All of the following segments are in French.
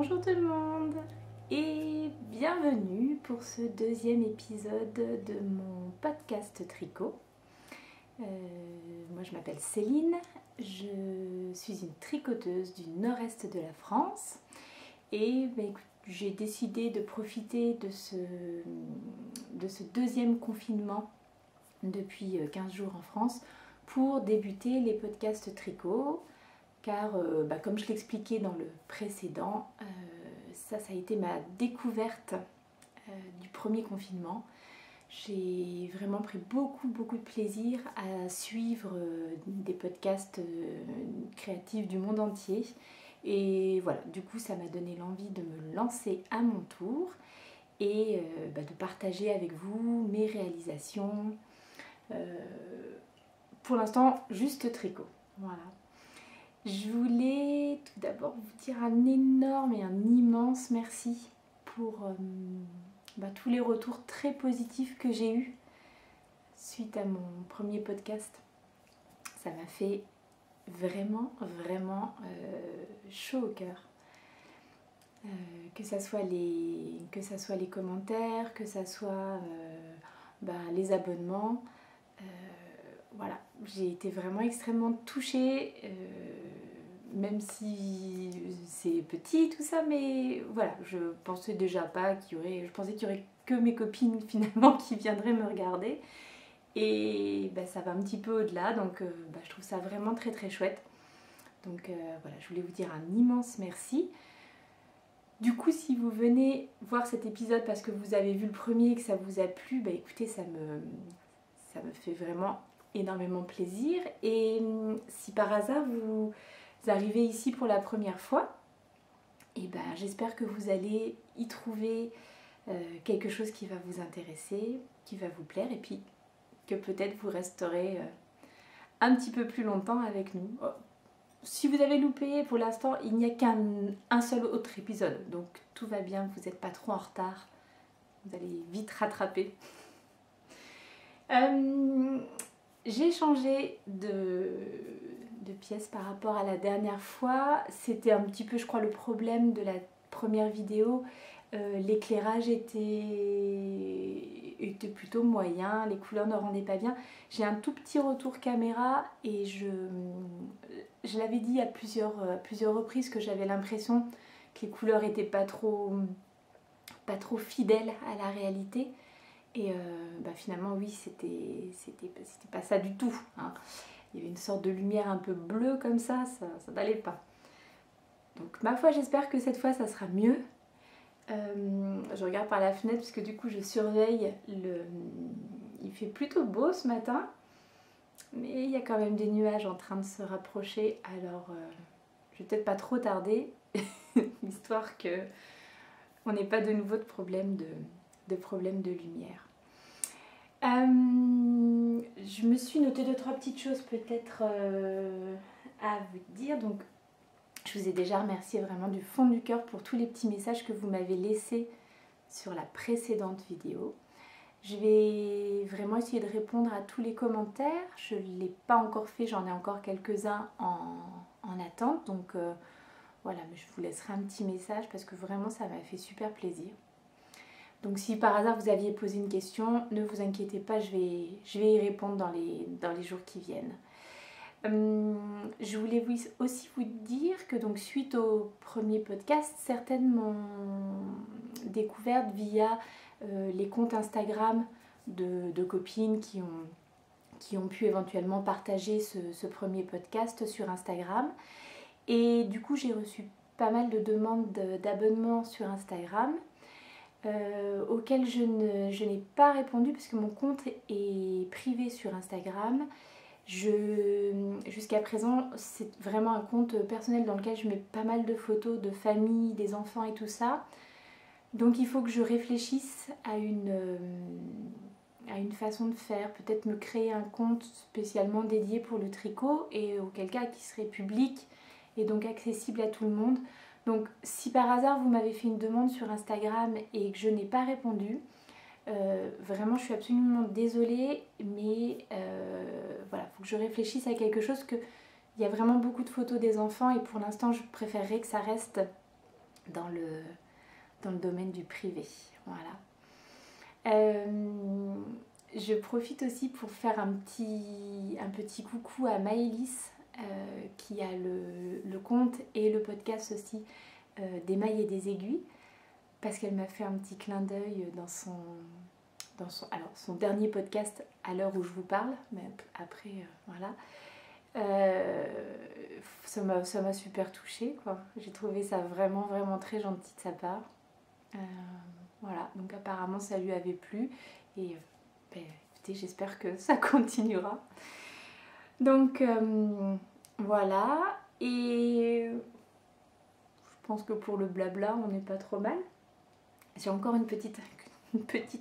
Bonjour tout le monde et bienvenue pour ce deuxième épisode de mon podcast tricot. Moi je m'appelle Céline, je suis une tricoteuse du nord-est de la France et j'ai décidé de profiter de ce deuxième confinement depuis 15 jours en France pour débuter les podcasts tricot. Car comme je l'expliquais dans le précédent, ça a été ma découverte du premier confinement. J'ai vraiment pris beaucoup de plaisir à suivre des podcasts créatifs du monde entier. Et voilà, du coup ça m'a donné l'envie de me lancer à mon tour et de partager avec vous mes réalisations. Pour l'instant, juste tricot. Voilà. Je voulais tout d'abord vous dire un énorme et un immense merci pour tous les retours très positifs que j'ai eus suite à mon premier podcast. Ça m'a fait vraiment chaud au cœur. Que ça soit les commentaires, que ça soit les abonnements. Voilà, j'ai été vraiment extrêmement touchée, même si c'est petit tout ça, mais voilà, je pensais déjà pas qu'il y aurait, je pensais qu'il y aurait que mes copines finalement qui viendraient me regarder, et ça va un petit peu au-delà, donc je trouve ça vraiment très chouette. Donc voilà, je voulais vous dire un immense merci. Du coup, si vous venez voir cet épisode parce que vous avez vu le premier et que ça vous a plu, écoutez, ça me fait vraiment énormément plaisir. Et si par hasard vous arrivez ici pour la première fois, et j'espère que vous allez y trouver quelque chose qui va vous intéresser, qui va vous plaire, et puis que peut-être vous resterez un petit peu plus longtemps avec nous. Si vous avez loupé, pour l'instant il n'y a qu'un seul autre épisode, donc tout va bien, vous n'êtes pas trop en retard, vous allez vite rattraper. J'ai changé de pièce par rapport à la dernière fois. C'était un petit peu, je crois, le problème de la première vidéo. L'éclairage était plutôt moyen, les couleurs ne rendaient pas bien. J'ai un tout petit retour caméra et je l'avais dit à plusieurs reprises que j'avais l'impression que les couleurs n'étaient pas trop fidèles à la réalité. Et finalement oui, c'était pas ça du tout, hein. Il y avait une sorte de lumière un peu bleue comme ça n'allait pas. Donc ma foi, j'espère que cette fois ça sera mieux. Je regarde par la fenêtre parce que du coup je surveille il fait plutôt beau ce matin, mais il y a quand même des nuages en train de se rapprocher, alors je vais peut-être pas trop tarder histoire que on n'ait pas de nouveau de problème de lumière. Je me suis noté 2-3 petites choses peut-être à vous dire. Donc, je vous ai déjà remercié vraiment du fond du cœur pour tous les petits messages que vous m'avez laissés sur la précédente vidéo. Je vais vraiment essayer de répondre à tous les commentaires. Je ne l'ai pas encore fait, j'en ai encore quelques-uns en attente. Donc voilà, mais je vous laisserai un petit message parce que vraiment ça m'a fait super plaisir. Donc si par hasard vous aviez posé une question, ne vous inquiétez pas, je vais y répondre dans les jours qui viennent. Je voulais aussi vous dire que donc suite au premier podcast, certaines m'ont découverte via les comptes Instagram de copines qui ont pu éventuellement partager ce premier podcast sur Instagram. Et du coup j'ai reçu pas mal de demandes d'abonnement sur Instagram. Auquel je n'ai pas répondu parce que mon compte est privé sur Instagram. Jusqu'à présent, c'est vraiment un compte personnel dans lequel je mets pas mal de photos de famille, des enfants et tout ça. Donc il faut que je réfléchisse à une façon de faire, peut-être me créer un compte spécialement dédié pour le tricot et auquel cas qui serait public et donc accessible à tout le monde. Donc si par hasard vous m'avez fait une demande sur Instagram et que je n'ai pas répondu, vraiment je suis absolument désolée, mais voilà, il faut que je réfléchisse à quelque chose, il y a vraiment beaucoup de photos des enfants et pour l'instant je préférerais que ça reste dans le domaine du privé. Voilà. Je profite aussi pour faire un petit coucou à Maëlys, qui a le compte et le podcast aussi des mailles et des aiguilles, parce qu'elle m'a fait un petit clin d'œil dans son dernier podcast à l'heure où je vous parle, mais après voilà. Ça m'a super touchée, quoi. J'ai trouvé ça vraiment vraiment très gentil de sa part. Voilà, donc apparemment ça lui avait plu et écoutez, j'espère que ça continuera. Donc voilà, et je pense que pour le blabla on n'est pas trop mal. J'ai encore une petite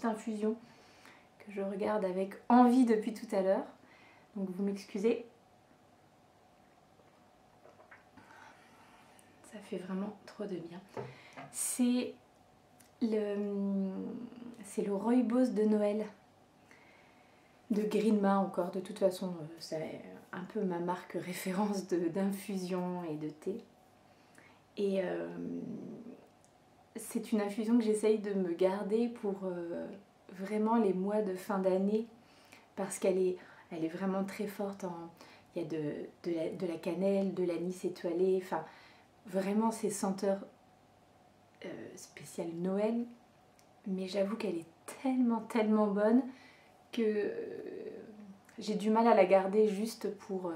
infusion que je regarde avec envie depuis tout à l'heure, donc vous m'excusez. Ça fait vraiment trop de bien. C'est le rooibos de Noël de Greenma encore. De toute façon, c'est un peu ma marque référence d'infusion et de thé. Et c'est une infusion que j'essaye de me garder pour vraiment les mois de fin d'année, parce qu'elle est vraiment très forte. Il y a de la cannelle, de l'anis étoilé, enfin vraiment ces senteurs spéciales Noël. Mais j'avoue qu'elle est tellement bonne que j'ai du mal à la garder juste pour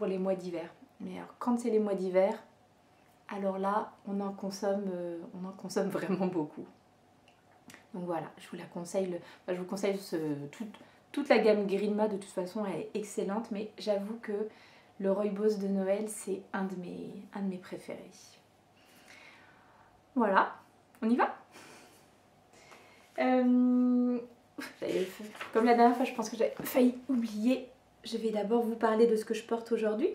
les mois d'hiver. Mais alors, quand c'est les mois d'hiver, alors là, on en consomme vraiment beaucoup. Donc voilà, je vous la conseille. Je vous conseille toute la gamme Greenma, de toute façon, elle est excellente. Mais j'avoue que le rooibos de Noël, c'est un de mes préférés. Voilà, on y va. Comme la dernière fois, je pense que j'avais failli oublier. Je vais d'abord vous parler de ce que je porte aujourd'hui.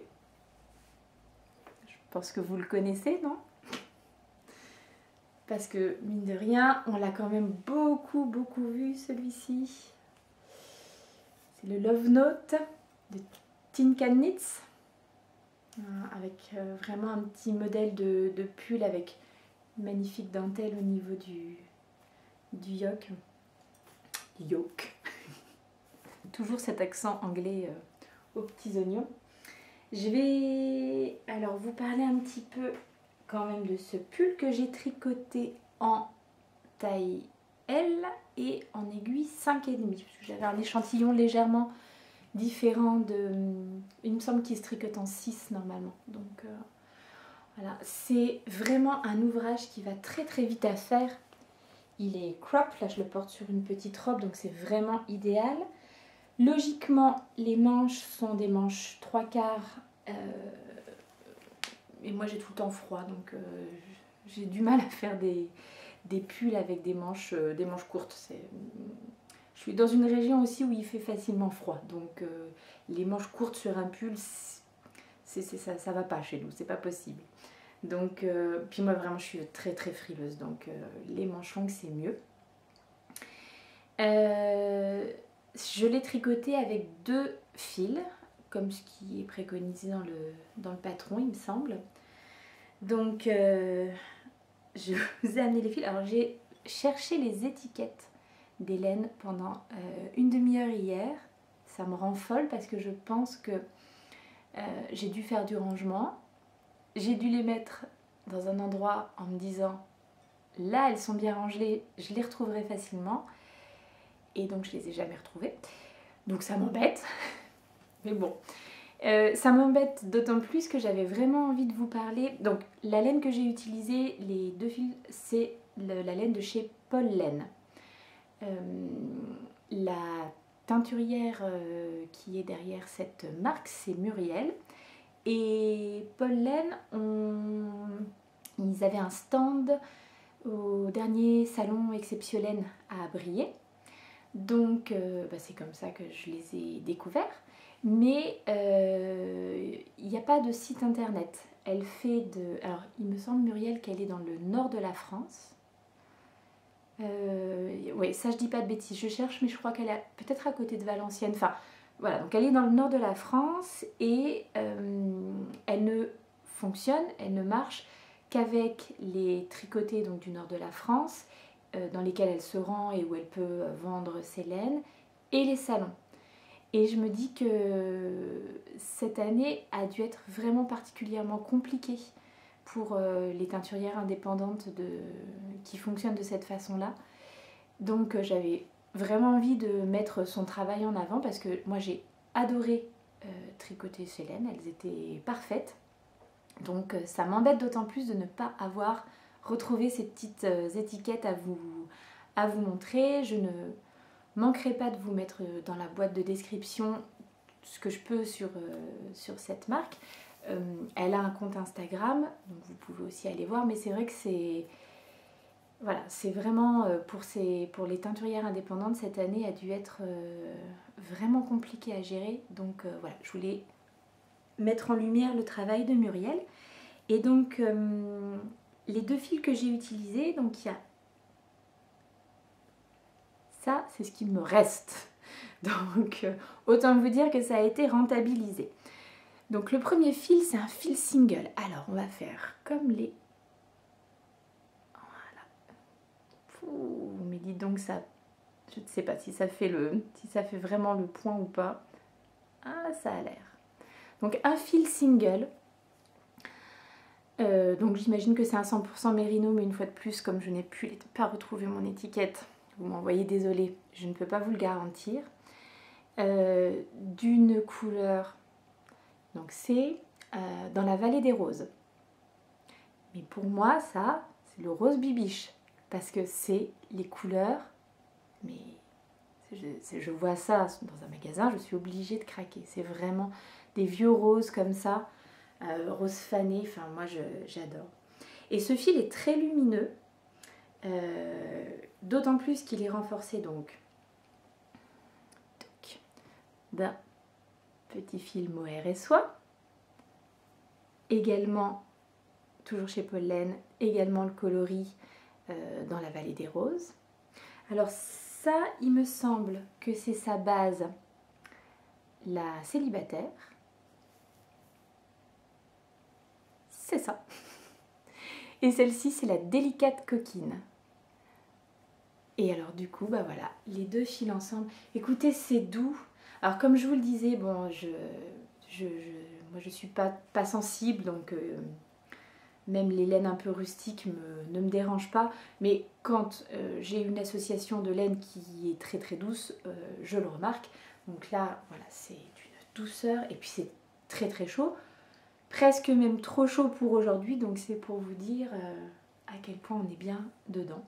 Je pense que vous le connaissez, non? Parce que, mine de rien, on l'a quand même beaucoup vu, celui-ci. C'est le Love Note de Tin Can Knits. Avec vraiment un petit modèle de pull avec une magnifique dentelle au niveau du yoke. Toujours cet accent anglais aux petits oignons. Je vais alors vous parler un petit peu quand même de ce pull que j'ai tricoté en taille L et en aiguille 5,5, parce que j'avais un échantillon légèrement différent il me semble qu'il se tricote en 6 normalement. Donc voilà, c'est vraiment un ouvrage qui va très vite à faire. Il est crop, là je le porte sur une petite robe, donc c'est vraiment idéal. Logiquement, les manches sont des manches 3/4, et moi j'ai tout le temps froid, donc j'ai du mal à faire des pulls avec des manches courtes. Je suis dans une région aussi où il fait facilement froid, donc les manches courtes sur un pull, ça va pas chez nous, c'est pas possible. Donc, puis moi vraiment je suis très frileuse, donc les manches longues c'est mieux. Je l'ai tricoté avec 2 fils, comme ce qui est préconisé dans le patron, il me semble. Donc je vous ai amené les fils. Alors j'ai cherché les étiquettes des laines pendant une demi-heure hier. Ça me rend folle parce que je pense que j'ai dû faire du rangement. J'ai dû les mettre dans un endroit en me disant là elles sont bien rangées, je les retrouverai facilement. Et donc je les ai jamais retrouvées. Donc ça m'embête. Mais bon. Ça m'embête d'autant plus que j'avais vraiment envie de vous parler. Donc la laine que j'ai utilisée, les 2 fils, c'est la laine de chez Paul Laine. La teinturière qui est derrière cette marque, c'est Muriel. Et Paul Laine, ils avaient un stand au dernier salon Exceptiolaine à Briey. Donc c'est comme ça que je les ai découverts. Mais il n'y a pas de site internet. Elle fait alors il me semble, Muriel, qu'elle est dans le nord de la France. Oui, ça je dis pas de bêtises, je cherche, mais je crois qu'elle est peut-être à côté de Valenciennes. Enfin voilà, donc elle est dans le nord de la France et elle ne fonctionne, elle ne marche qu'avec les tricotés donc, du nord de la France, dans lesquels elle se rend et où elle peut vendre ses laines, et les salons. Et je me dis que cette année a dû être vraiment particulièrement compliquée pour les teinturières indépendantes qui fonctionnent de cette façon-là. Donc j'avais vraiment envie de mettre son travail en avant parce que moi j'ai adoré tricoter ces laines, elles étaient parfaites. Donc ça m'embête d'autant plus de ne pas avoir retrouvé ces petites étiquettes à vous montrer. Je ne manquerai pas de vous mettre dans la boîte de description ce que je peux sur cette marque. Elle a un compte Instagram, donc vous pouvez aussi aller voir, mais c'est vrai que c'est voilà, c'est vraiment pour les teinturières indépendantes, cette année a dû être vraiment compliquée à gérer. Donc voilà, je voulais mettre en lumière le travail de Muriel. Et donc les 2 fils que j'ai utilisés, donc il y a ça, c'est ce qu'il me reste. Donc autant vous dire que ça a été rentabilisé. Donc le premier fil, c'est un fil single. Alors on va faire comme les... Voilà. Ouh, mais dites donc ça... Je ne sais pas si ça fait vraiment le point ou pas. Ah, ça a l'air. Donc un fil single. Donc j'imagine que c'est un 100% mérino, mais une fois de plus, comme je n'ai pas retrouvé mon étiquette, vous m'envoyez désolé, je ne peux pas vous le garantir. D'une couleur, donc c'est dans la vallée des roses. Mais pour moi, ça, c'est le rose bibiche, parce que c'est les couleurs, mais je vois ça dans un magasin, je suis obligée de craquer. C'est vraiment des vieux roses comme ça, rose fané, enfin moi j'adore. Et ce fil est très lumineux, d'autant plus qu'il est renforcé donc d'un petit fil mohair et soie, également toujours chez Pollen, également le coloris dans la vallée des roses. Alors ça, il me semble que c'est sa base, la célibataire. C'est ça. Et celle-ci, c'est la délicate coquine. Et alors du coup, bah voilà, les 2 fils ensemble. Écoutez, c'est doux. Alors comme je vous le disais, bon, moi je suis pas sensible, donc même les laines un peu rustiques ne me dérangent pas. Mais quand j'ai une association de laine qui est très très douce, je le remarque. Donc là, voilà, c'est d'une douceur et puis c'est très très chaud. Presque même trop chaud pour aujourd'hui, donc c'est pour vous dire à quel point on est bien dedans.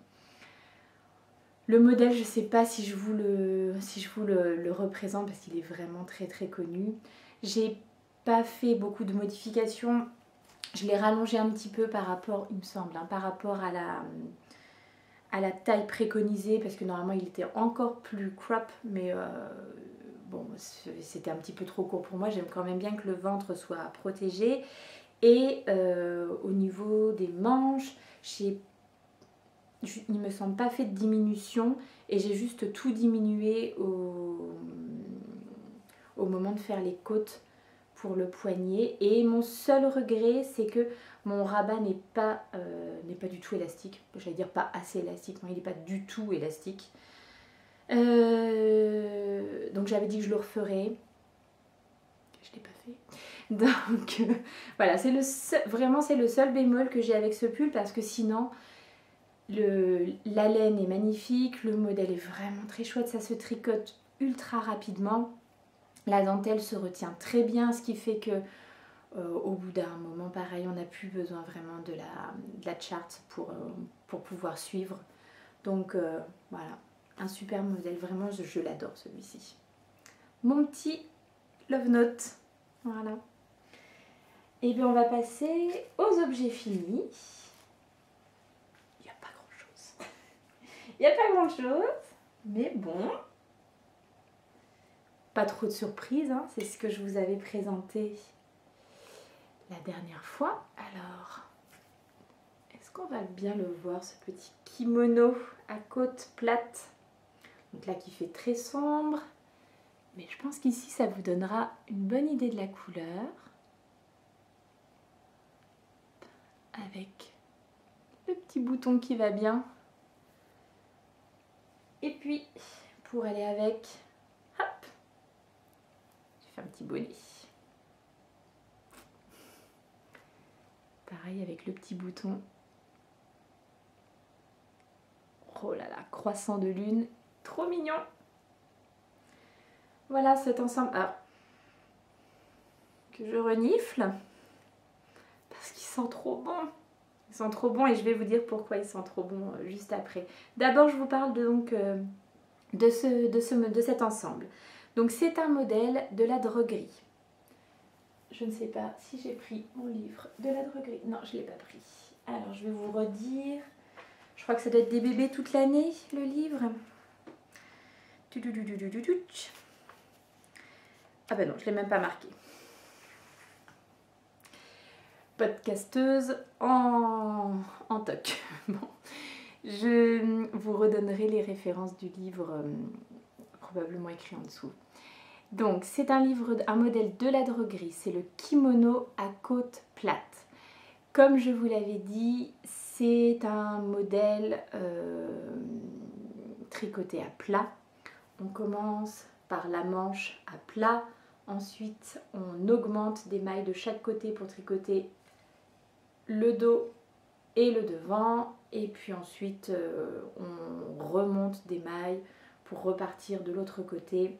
Le modèle, je ne sais pas si je vous le représente parce qu'il est vraiment très très connu. J'ai pas fait beaucoup de modifications. Je l'ai rallongé un petit peu par rapport, il me semble, hein, par rapport à la taille préconisée parce que normalement il était encore plus crop, mais bon, c'était un petit peu trop court pour moi. J'aime quand même bien que le ventre soit protégé. Et au niveau des manches, il me semble pas fait de diminution et j'ai juste tout diminué au moment de faire les côtes pour le poignet. Et mon seul regret, c'est que mon rabat n'est pas du tout élastique. J'allais dire pas assez élastique, non, il n'est pas du tout élastique. Donc j'avais dit que je le referais. Je ne l'ai pas fait. Donc voilà, vraiment c'est le seul bémol que j'ai avec ce pull parce que sinon la laine est magnifique, le modèle est vraiment très chouette, ça se tricote ultra rapidement, la dentelle se retient très bien, ce qui fait que au bout d'un moment pareil, on n'a plus besoin vraiment de la charte pour pouvoir suivre. Donc voilà, un super modèle, vraiment je l'adore celui-ci. Mon petit love note, voilà. Et bien on va passer aux objets finis. Il n'y a pas grand chose. Il n'y a pas grand chose, mais bon. Pas trop de surprises, hein, c'est ce que je vous avais présenté la dernière fois. Alors, est-ce qu'on va bien le voir, ce petit kimono à côte plate? Donc là qui fait très sombre. Mais je pense qu'ici ça vous donnera une bonne idée de la couleur. Avec le petit bouton qui va bien. Et puis, pour aller avec, hop, je fais un petit bonnet. Pareil avec le petit bouton. Oh là là, croissant de lune, trop mignon. Voilà cet ensemble. Alors, que je renifle, parce qu'il sent trop bon. Il sent trop bon et je vais vous dire pourquoi il sent trop bon juste après. D'abord, je vous parle de cet ensemble. Donc, c'est un modèle de la droguerie. Je ne sais pas si j'ai pris mon livre de la droguerie. Non, je ne l'ai pas pris. Alors, je vais vous redire. Je crois que ça doit être des bébés toute l'année, le livre. Ah ben non, je ne l'ai même pas marqué. Podcasteuse en toc. Bon, je vous redonnerai les références du livre, probablement écrit en dessous. Donc, c'est un livre, un modèle de la droguerie. C'est le kimono à côte plate. Comme je vous l'avais dit, c'est un modèle tricoté à plat. On commence par la manche à plat. Ensuite, on augmente des mailles de chaque côté pour tricoter le dos et le devant. Et puis ensuite, on remonte des mailles pour repartir de l'autre côté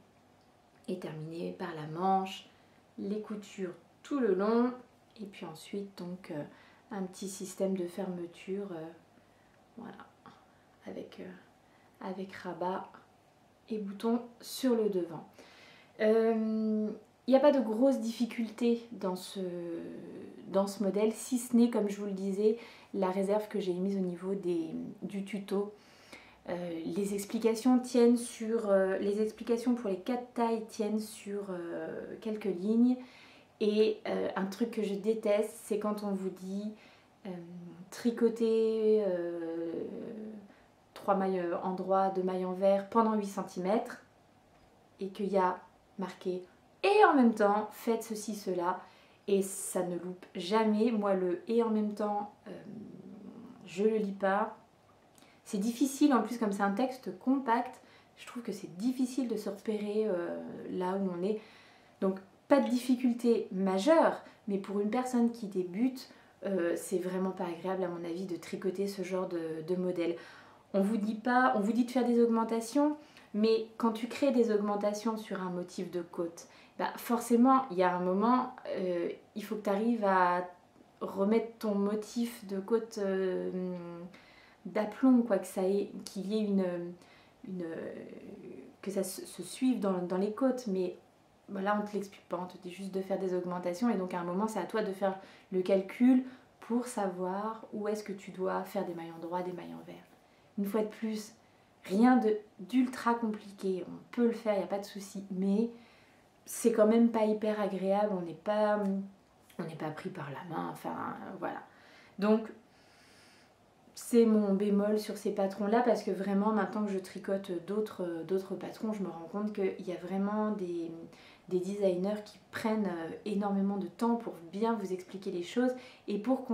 et terminer par la manche, les coutures tout le long. Et puis ensuite, donc, un petit système de fermeture, voilà, avec rabat et bouton sur le devant. Il n'y a pas de grosses difficultés dans ce modèle, si ce n'est, comme je vous le disais, la réserve que j'ai mise au niveau du tuto. Les explications tiennent sur les explications pour les 4 tailles tiennent sur quelques lignes. Et un truc que je déteste, c'est quand on vous dit tricoter 3 mailles endroit, 2 mailles envers pendant 8 cm et qu'il y a marqué et en même temps faites ceci, cela, et ça ne loupe jamais. Moi, le et en même temps, je le lis pas. C'est difficile, en plus comme c'est un texte compact, je trouve que c'est difficile de se repérer là où on est. Donc pas de difficulté majeure, mais pour une personne qui débute, c'est vraiment pas agréable à mon avis de tricoter ce genre de modèle. On vous dit de faire des augmentations, mais quand tu crées des augmentations sur un motif de côte, bah forcément il y a un moment, il faut que tu arrives à remettre ton motif de côte d'aplomb, quoi, qu'il y ait que ça se suive dans les côtes, mais là on te l'explique pas, on te dit juste de faire des augmentations et donc à un moment c'est à toi de faire le calcul pour savoir où est-ce que tu dois faire des mailles endroits, des mailles envers. Une fois de plus, rien d'ultra compliqué, on peut le faire, il n'y a pas de souci, mais c'est quand même pas hyper agréable, on n'est pas pris par la main, enfin voilà. Donc c'est mon bémol sur ces patrons-là, parce que vraiment, maintenant que je tricote d'autres patrons, je me rends compte qu'il y a vraiment des designers qui prennent énormément de temps pour bien vous expliquer les choses et pour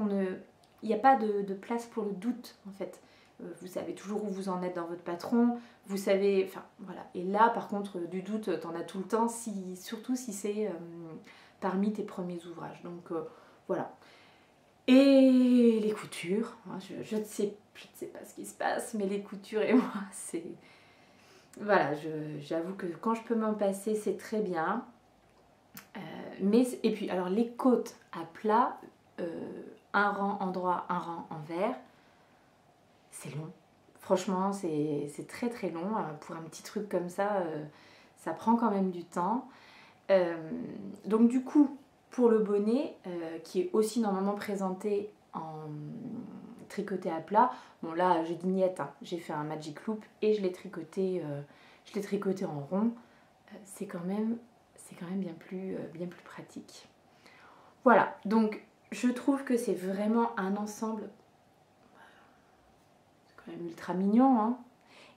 il n'y a pas de place pour le doute, en fait. Vous savez toujours où vous en êtes dans votre patron, vous savez, enfin voilà. Et là, par contre, du doute, t'en as tout le temps, surtout si c'est parmi tes premiers ouvrages. Donc voilà. Et les coutures, je ne sais pas ce qui se passe, mais les coutures et moi, c'est... Voilà, j'avoue que quand je peux m'en passer, c'est très bien. Et puis, alors les côtes à plat, un rang endroit, un rang envers, c'est long. Franchement, c'est très très long. Pour un petit truc comme ça, ça prend quand même du temps. Donc du coup, pour le bonnet, qui est aussi normalement présenté en tricoté à plat, bon là j'ai dit niette, hein. J'ai fait un magic loop et je l'ai tricoté en rond. C'est quand même bien plus pratique. Voilà, donc je trouve que c'est vraiment un ensemble, c'est quand même ultra mignon, hein.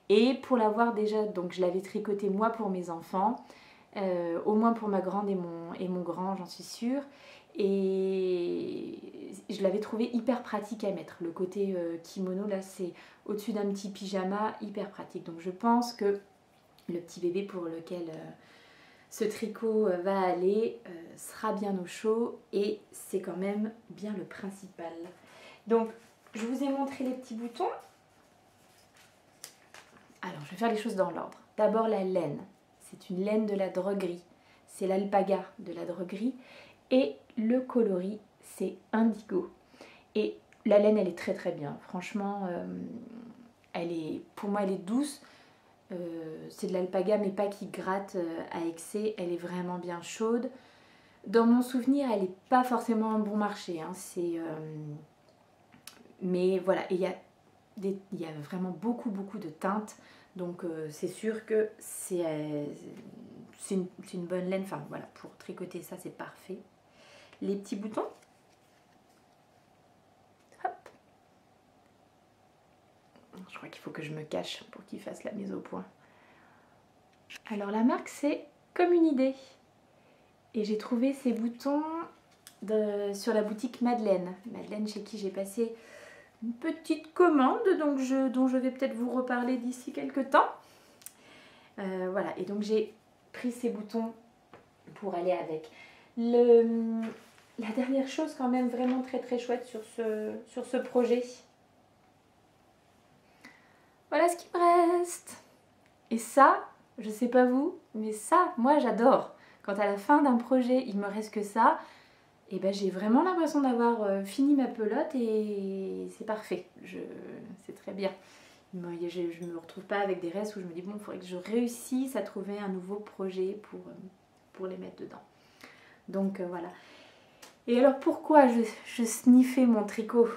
Et pour l'avoir déjà, donc je l'avais tricoté moi pour mes enfants, au moins pour ma grande et mon grand, j'en suis sûre. Et je l'avais trouvé hyper pratique à mettre. Le côté kimono, là, c'est au-dessus d'un petit pyjama, hyper pratique. Donc je pense que le petit bébé pour lequel ce tricot va aller sera bien au chaud, et c'est quand même bien le principal. Donc je vous ai montré les petits boutons. Alors je vais faire les choses dans l'ordre. D'abord la laine. C'est une laine de la droguerie. C'est l'alpaga de la droguerie. Et le coloris, c'est indigo. Et la laine, elle est très très bien. Franchement, pour moi, elle est douce. C'est de l'alpaga, mais pas qui gratte à excès. Elle est vraiment bien chaude. Dans mon souvenir, elle n'est pas forcément en bon marché. Hein. Mais voilà, il y a vraiment beaucoup de teintes. Donc c'est sûr que c'est une bonne laine. Enfin voilà, pour tricoter ça, c'est parfait. Les petits boutons. Hop. Je crois qu'il faut que je me cache pour qu'il fasse la mise au point. Alors la marque, c'est Comme une idée. Et j'ai trouvé ces boutons sur la boutique Madeleine. Madeleine, chez qui j'ai passé une petite commande, dont je vais peut-être vous reparler d'ici quelques temps. Voilà, et donc j'ai pris ces boutons pour aller avec. La dernière chose quand même vraiment très très chouette sur ce projet. Voilà ce qu'il me reste. Et ça, je sais pas vous, mais ça, moi j'adore. Quand à la fin d'un projet, il me reste que ça, et ben j'ai vraiment l'impression d'avoir fini ma pelote et c'est parfait. C'est très bien. Je ne me retrouve pas avec des restes où je me dis bon, il faudrait que je réussisse à trouver un nouveau projet pour les mettre dedans. Donc voilà. Et alors pourquoi je sniffais mon tricot?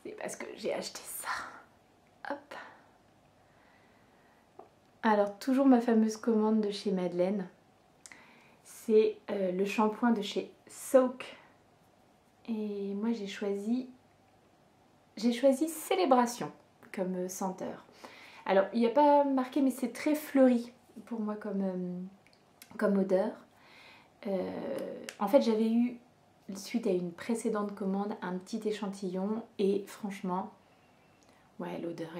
C'est parce que j'ai acheté ça. Hop. Alors toujours ma fameuse commande de chez Madeleine. C'est le shampoing de chez Soak. Et moi j'ai choisi Célébration comme senteur. Alors il n'y a pas marqué, mais c'est très fleuri pour moi comme odeur. En fait j'avais eu, suite à une précédente commande, un petit échantillon et franchement, ouais, l'odeur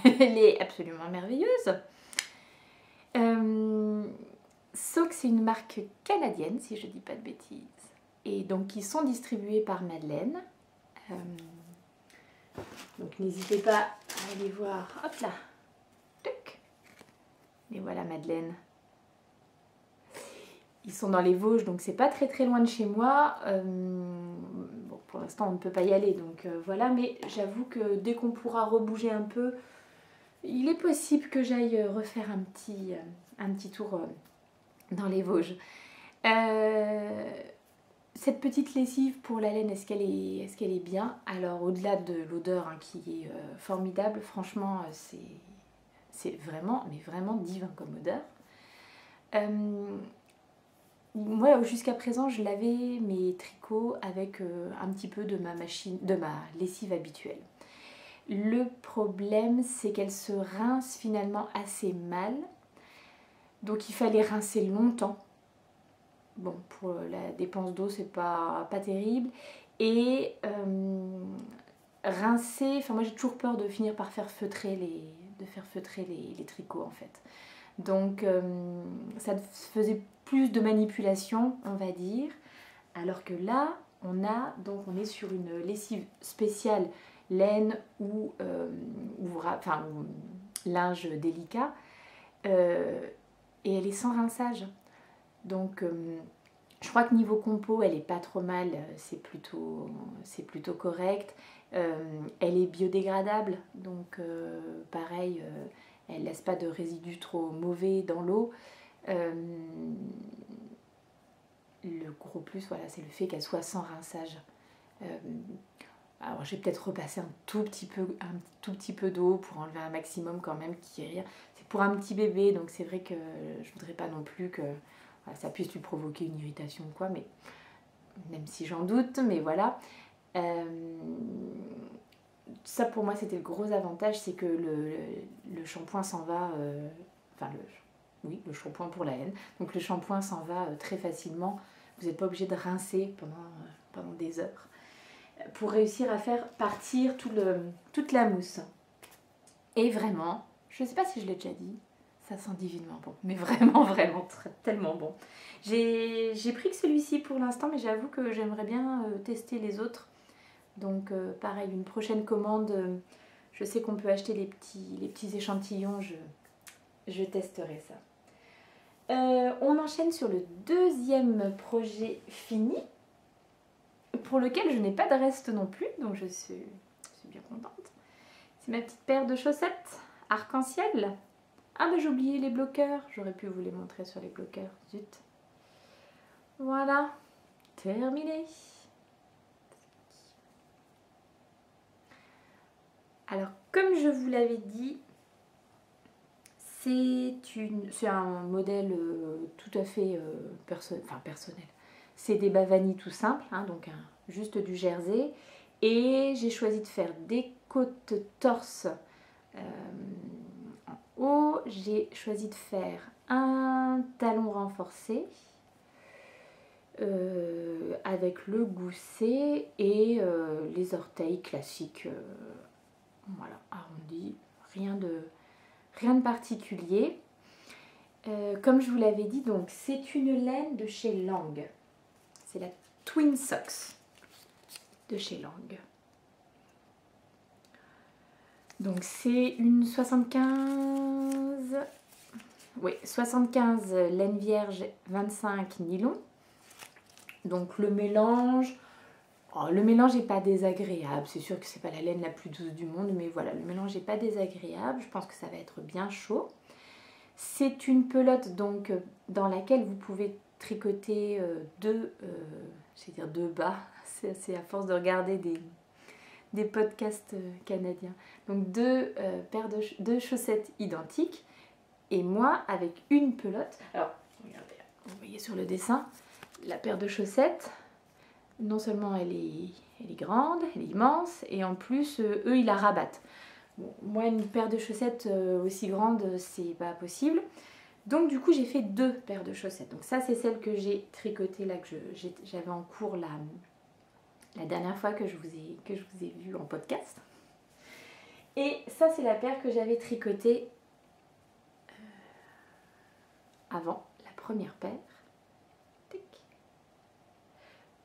elle est absolument merveilleuse. Soak, c'est une marque canadienne si je dis pas de bêtises, et donc ils sont distribués par Madeleine. Donc n'hésitez pas à aller voir. Hop là, tuc. Et voilà Madeleine. Ils sont dans les Vosges, donc c'est pas très loin de chez moi. Bon, pour l'instant on ne peut pas y aller, donc voilà, mais j'avoue que dès qu'on pourra rebouger un peu, il est possible que j'aille refaire un petit tour dans les Vosges. Cette petite lessive pour la laine, est-ce qu'elle est bien? Alors au-delà de l'odeur hein, qui est formidable, franchement c'est vraiment, mais vraiment divin comme odeur. Moi jusqu'à présent je lavais mes tricots avec un petit peu de ma lessive habituelle. Le problème c'est qu'elle se rince finalement assez mal, donc il fallait rincer longtemps. Bon, pour la dépense d'eau, c'est pas terrible. Et rincer, enfin moi j'ai toujours peur de finir par faire feutrer les tricots en fait. Donc ça faisait plus de manipulation, on va dire. Alors que là, on est sur une lessive spéciale laine ou linge délicat. Et elle est sans rinçage. Donc je crois que niveau compo elle est pas trop mal, c'est plutôt correct. Elle est biodégradable, donc pareil, elle laisse pas de résidus trop mauvais dans l'eau. Le gros plus, voilà, c'est le fait qu'elle soit sans rinçage. Alors j'ai peut-être repassé un tout petit peu d'eau pour enlever un maximum quand même, qui est rien. C'est pour un petit bébé, donc c'est vrai que je voudrais pas non plus que ça puisse lui provoquer une irritation ou quoi, mais même si j'en doute, mais voilà. Ça pour moi c'était le gros avantage, c'est que le shampoing s'en va, oui, le shampoing pour la laine. Donc le shampoing s'en va très facilement. Vous n'êtes pas obligé de rincer pendant des heures pour réussir à faire partir toute la mousse. Et vraiment, je ne sais pas si je l'ai déjà dit, ça sent divinement bon. Mais vraiment, vraiment, tellement bon. J'ai pris que celui-ci pour l'instant, mais j'avoue que j'aimerais bien tester les autres. Donc pareil, une prochaine commande, je sais qu'on peut acheter les petits échantillons, je testerai ça. On enchaîne sur le deuxième projet fini, pour lequel je n'ai pas de reste non plus, donc je suis bien contente. C'est ma petite paire de chaussettes arc-en-ciel. Ah bah j'ai oublié les bloqueurs, j'aurais pu vous les montrer sur les bloqueurs, zut. Voilà, terminé. Alors comme je vous l'avais dit, c'est un modèle tout à fait personnel. C'est des bas vanille tout simples, hein, donc juste du jersey. Et j'ai choisi de faire des côtes torse en haut. J'ai choisi de faire un talon renforcé avec le gousset et les orteils classiques, voilà, arrondis, rien de particulier. Comme je vous l'avais dit, donc c'est une laine de chez Lang. C'est la Twin Socks de chez Lang. Donc c'est une 75... Oui, 75 laine vierge, 25 nylon. Donc le mélange... Oh, le mélange n'est pas désagréable. C'est sûr que c'est pas la laine la plus douce du monde, mais voilà, le mélange n'est pas désagréable. Je pense que ça va être bien chaud. C'est une pelote donc dans laquelle vous pouvez tricoter deux bas. C'est à force de regarder des podcasts canadiens. Donc deux paires de chaussettes identiques. Et moi, avec une pelote. Alors, regardez, vous voyez sur le dessin, la paire de chaussettes, non seulement elle est grande, elle est immense, et en plus, eux, ils la rabattent. Bon, moi, une paire de chaussettes aussi grande, c'est pas possible. Donc, du coup, j'ai fait deux paires de chaussettes. Donc, ça, c'est celle que j'ai tricotée là, que j'avais en cours la dernière fois que je vous ai vu en podcast. Et ça, c'est la paire que j'avais tricotée avant, la première paire.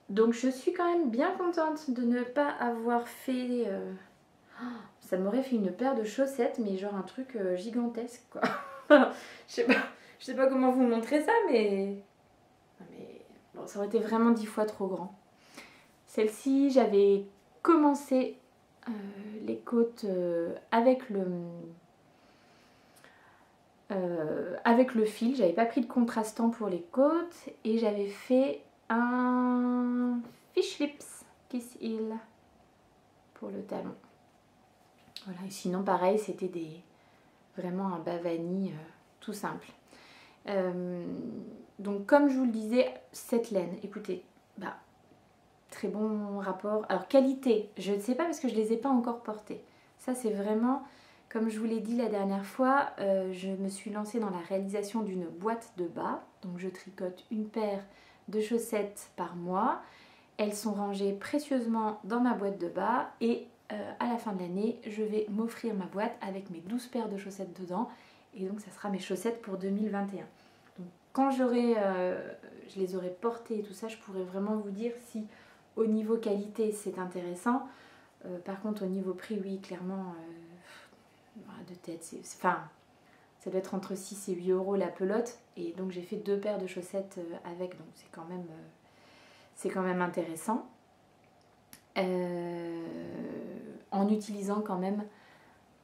Donc je suis quand même bien contente de ne pas avoir fait... ça m'aurait fait une paire de chaussettes, mais genre un truc gigantesque, quoi. Je sais pas comment vous montrer ça, mais bon, ça aurait été vraiment 10 fois trop grand. Celle-ci, j'avais commencé les côtes avec le fil. J'avais pas pris de contrastant pour les côtes et j'avais fait un Fish Lips Kiss Heel pour le talon. Voilà, et sinon pareil, c'était vraiment un bas vanille tout simple. Donc comme je vous le disais, cette laine, écoutez, très bon rapport. Alors qualité, je ne sais pas parce que je ne les ai pas encore portées. Ça c'est vraiment, comme je vous l'ai dit la dernière fois, je me suis lancée dans la réalisation d'une boîte de bas. Donc je tricote une paire de chaussettes par mois. Elles sont rangées précieusement dans ma boîte de bas et à la fin de l'année, je vais m'offrir ma boîte avec mes 12 paires de chaussettes dedans. Et donc ça sera mes chaussettes pour 2021. Donc quand je les aurai portées et tout ça, je pourrai vraiment vous dire si au niveau qualité c'est intéressant. Par contre au niveau prix, oui, clairement, de tête, ça doit être entre 6 et 8 € la pelote. Et donc j'ai fait deux paires de chaussettes avec, donc c'est quand même intéressant. En utilisant quand même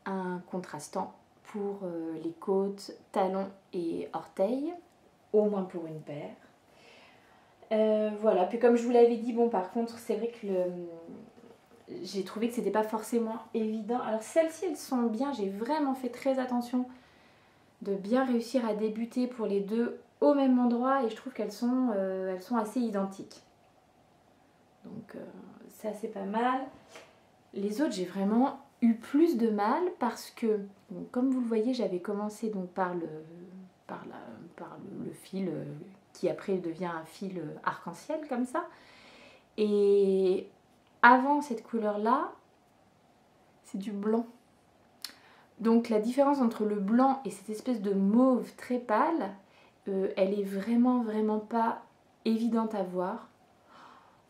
un contrastant pour les côtes, talons et orteils, au moins pour une paire. Voilà, puis comme je vous l'avais dit, bon par contre c'est vrai que j'ai trouvé que c'était pas forcément évident. Alors celles-ci elles sont bien, j'ai vraiment fait très attention de bien réussir à débuter pour les deux au même endroit et je trouve qu'elles sont assez identiques. Donc ça c'est pas mal. Les autres j'ai vraiment eu plus de mal parce que, bon, comme vous le voyez, j'avais commencé donc par par le fil qui après devient un fil arc-en-ciel comme ça. Et avant cette couleur-là, c'est du blanc. Donc la différence entre le blanc et cette espèce de mauve très pâle, elle est vraiment pas évidente à voir.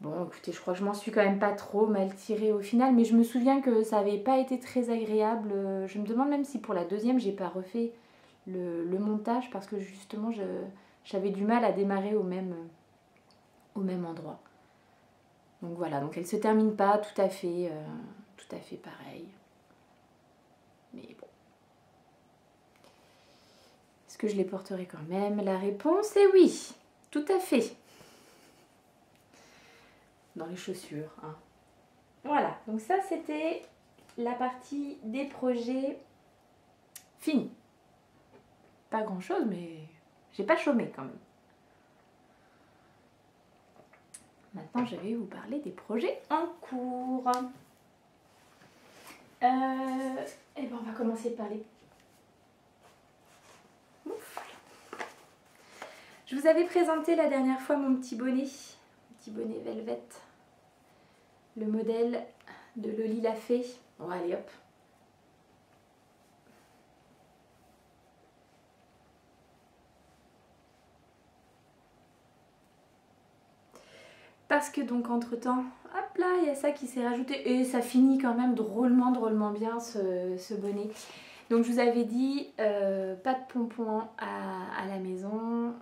Bon, écoutez, je crois que je m'en suis quand même pas trop mal tirée au final, mais je me souviens que ça n'avait pas été très agréable. Je me demande même si pour la deuxième, j'ai pas refait le montage parce que justement, j'avais du mal à démarrer au même endroit. Donc voilà, donc elle se termine pas tout à fait pareil. Mais bon. Est-ce que je les porterai quand même? La réponse est oui, tout à fait. Dans les chaussures, hein. Voilà, donc ça c'était la partie des projets finis. Pas grand chose, mais j'ai pas chômé quand même. Maintenant, je vais vous parler des projets en cours. Et ben, on va commencer par les... Ouf. Je vous avais présenté la dernière fois mon petit bonnet Velvet. Le modèle de Loli la Fée. Bon, allez hop. Parce que donc entre temps, hop là, il y a ça qui s'est rajouté et ça finit quand même drôlement bien ce bonnet. Donc je vous avais dit, pas de pompons à la maison,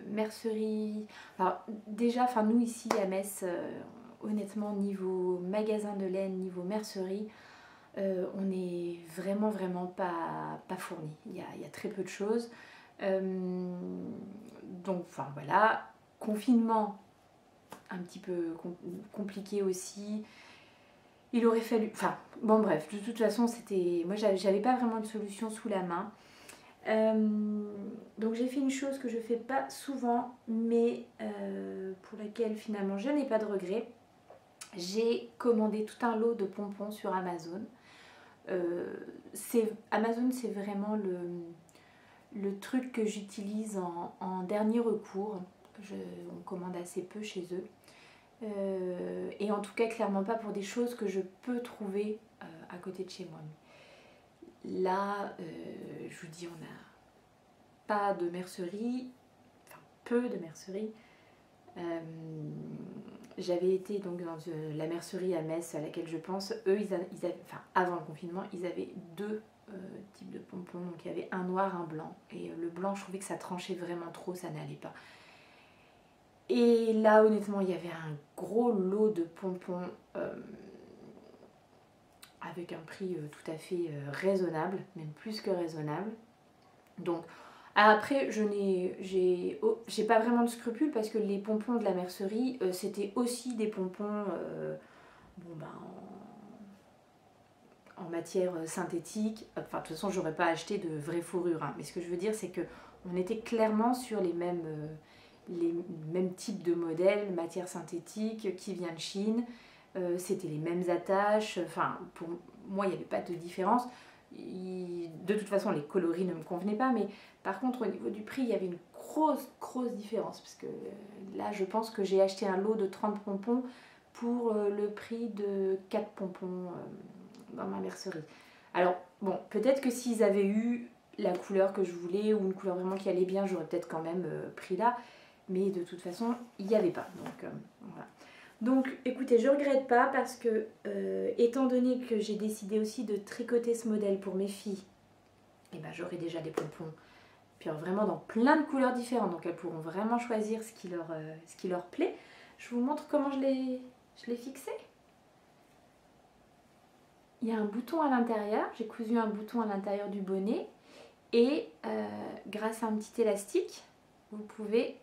mercerie. Alors déjà, enfin nous ici à Metz, honnêtement niveau magasin de laine, niveau mercerie, on n'est vraiment pas fourni. Il y a très peu de choses. Donc enfin voilà, confinement un petit peu compliqué aussi. Il aurait fallu... Enfin, bon bref, de toute façon, c'était... Moi, j'avais pas vraiment de solution sous la main. Donc j'ai fait une chose que je fais pas souvent, mais pour laquelle finalement je n'ai pas de regret. J'ai commandé tout un lot de pompons sur Amazon. Amazon, c'est vraiment le truc que j'utilise en dernier recours. On commande assez peu chez eux. Et en tout cas clairement pas pour des choses que je peux trouver à côté de chez moi. Là, je vous dis, on n'a pas de mercerie, enfin peu de mercerie. J'avais été donc dans la mercerie à Metz à laquelle je pense. Eux, ils avaient, enfin, avant le confinement, ils avaient deux types de pompons. Donc il y avait un noir, un blanc. Et le blanc, je trouvais que ça tranchait vraiment trop, ça n'allait pas. Et là, honnêtement, il y avait un gros lot de pompons avec un prix tout à fait raisonnable, même plus que raisonnable. Donc, après, j'ai pas vraiment de scrupules parce que les pompons de la mercerie, c'était aussi des pompons en matière synthétique. Enfin, de toute façon, j'aurais pas acheté de vraie fourrure. Hein. Mais ce que je veux dire, c'est qu'on était clairement sur les mêmes types de modèles, matière synthétique qui vient de Chine, c'était les mêmes attaches, enfin pour moi il n'y avait pas de différence. De toute façon les coloris ne me convenaient pas, mais par contre au niveau du prix il y avait une grosse différence, parce que là je pense que j'ai acheté un lot de 30 pompons pour le prix de 4 pompons dans ma mercerie. Alors bon, peut-être que s'ils avaient eu la couleur que je voulais ou une couleur vraiment qui allait bien, j'aurais peut-être quand même pris là. Mais de toute façon, il n'y avait pas. Donc, voilà. Donc, écoutez, je ne regrette pas parce que, étant donné que j'ai décidé aussi de tricoter ce modèle pour mes filles, et ben, j'aurai déjà des pompons. Puis vraiment dans plein de couleurs différentes. Donc, elles pourront vraiment choisir ce qui leur plaît. Je vous montre comment je l'ai fixé. Il y a un bouton à l'intérieur. J'ai cousu un bouton à l'intérieur du bonnet. Et grâce à un petit élastique, vous pouvez...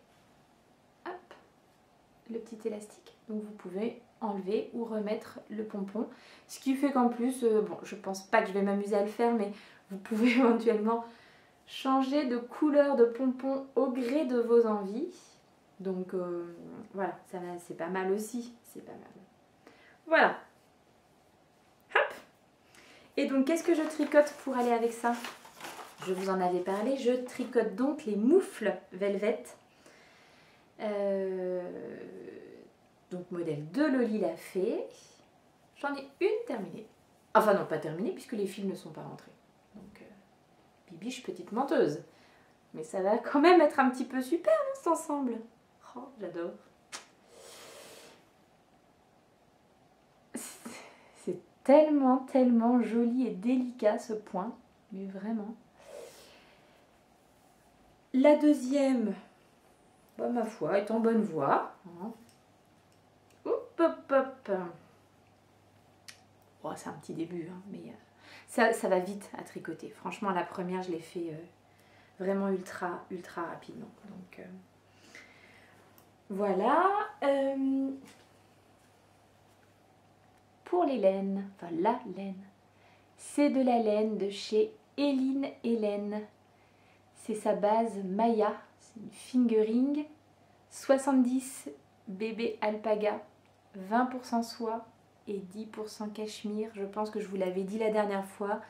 le petit élastique, donc vous pouvez enlever ou remettre le pompon, ce qui fait qu'en plus, bon, je pense pas que je vais m'amuser à le faire, mais vous pouvez éventuellement changer de couleur de pompon au gré de vos envies. Donc voilà, ça c'est pas mal aussi, c'est pas mal. Voilà. Hop. Et donc qu'est-ce que je tricote pour aller avec ça? je vous en avais parlé, je tricote donc les moufles Velvet. Donc modèle de Loli l'a fait. J'en ai une terminée. Enfin non, pas terminée puisque les fils ne sont pas rentrés. Donc bibiche petite menteuse. Mais ça va quand même être un petit peu super cet ensemble. Oh, j'adore. C'est tellement joli et délicat ce point. Mais vraiment. La deuxième, bah, ma foi, est en bonne voie. Hop, hop, hop. Oh, c'est un petit début, hein, mais ça va vite à tricoter. Franchement, la première, je l'ai fait vraiment ultra rapidement. Donc, voilà. Pour les laines, enfin la laine, c'est de la laine de chez Eline Hélène. C'est sa base Maya, c'est une fingering, 70 bébé alpaga, 20% soie et 10% cachemire. Je pense que je vous l'avais dit la dernière fois,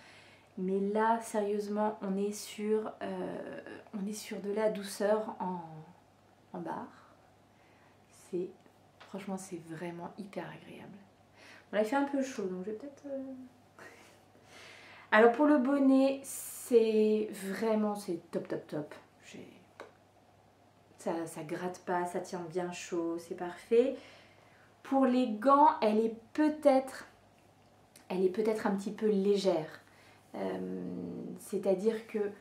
mais là sérieusement on est sur de la douceur en barre. Franchement c'est vraiment hyper agréable. Bon, là il fait un peu chaud donc je vais peut-être... Alors pour le bonnet, c'est top. Ça gratte pas, ça tient bien chaud, c'est parfait. Pour les gants, elle est peut-être un petit peu légère. C'est-à-dire que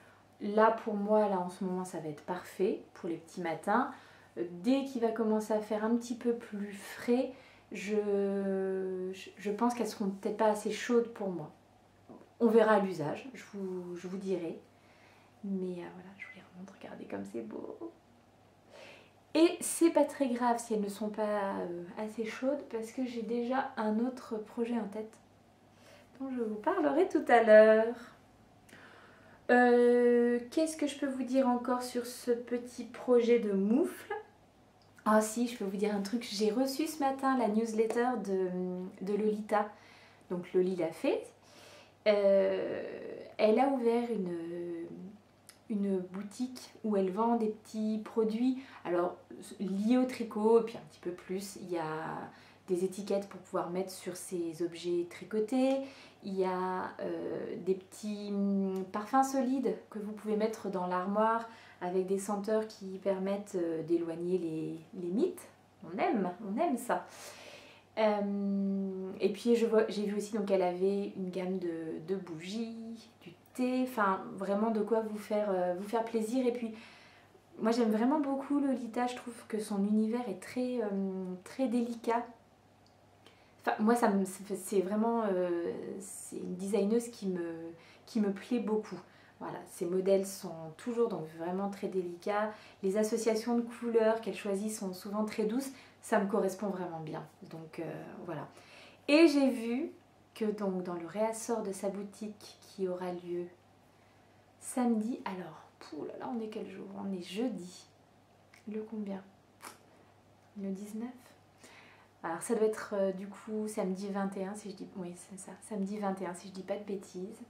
là pour moi, là en ce moment, ça va être parfait pour les petits matins. Dès qu'il va commencer à faire un petit peu plus frais, je pense qu'elles seront peut-être pas assez chaudes pour moi. On verra à l'usage, je vous dirai. Mais voilà, je vous les remontre, regardez comme c'est beau. Et c'est pas très grave si elles ne sont pas assez chaudes parce que j'ai déjà un autre projet en tête dont je vous parlerai tout à l'heure. Qu'est-ce que je peux vous dire encore sur ce petit projet de moufle? Ah si, je peux vous dire un truc, j'ai reçu ce matin la newsletter de Lolita, donc Loli l'a fait. Elle a ouvert une boutique où elle vend des petits produits, alors liés au tricot, et puis un petit peu plus. Il y a des étiquettes pour pouvoir mettre sur ces objets tricotés. Il y a des petits parfums solides que vous pouvez mettre dans l'armoire avec des senteurs qui permettent d'éloigner les mythes. On aime ça. Et puis j'ai vu aussi donc elle avait une gamme de bougies, du thé, enfin vraiment de quoi vous faire plaisir. Et puis moi j'aime vraiment beaucoup Lolita, je trouve que son univers est très délicat. Enfin moi c'est vraiment c'est une designeuse qui me plaît beaucoup. Voilà, ces modèles sont toujours donc vraiment très délicats. Les associations de couleurs qu'elle choisit sont souvent très douces. Ça me correspond vraiment bien. Donc voilà. Et j'ai vu que donc dans le réassort de sa boutique qui aura lieu samedi. Alors, là on est quel jour? On est jeudi. Le combien? Le 19. Alors ça doit être du coup samedi 21 si je dis... Oui c'est ça, samedi 21 si je dis pas de bêtises.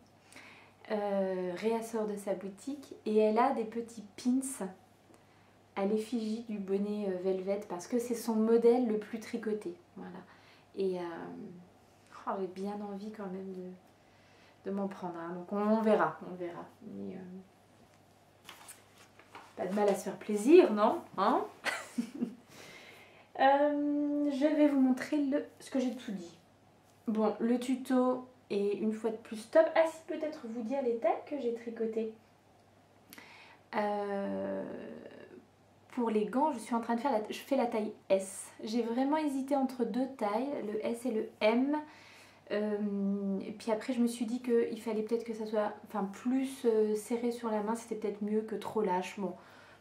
Réassort de sa boutique et elle a des petits pins à l'effigie du bonnet Velvet parce que c'est son modèle le plus tricoté. Voilà. Et j'ai bien envie quand même de m'en prendre. Hein. Donc on verra. Mais, pas de mal à se faire plaisir, non hein? Je vais vous montrer ce que j'ai tout dit. Bon, le tuto est une fois de plus top. Ah si, peut-être vous dire les tailles que j'ai tricotées. Pour les gants, je suis en train de faire je fais la taille S. J'ai vraiment hésité entre deux tailles, le S et le M. Et puis après, je me suis dit qu'il fallait peut-être que ça soit plus serré sur la main. C'était peut-être mieux que trop lâche. Bon,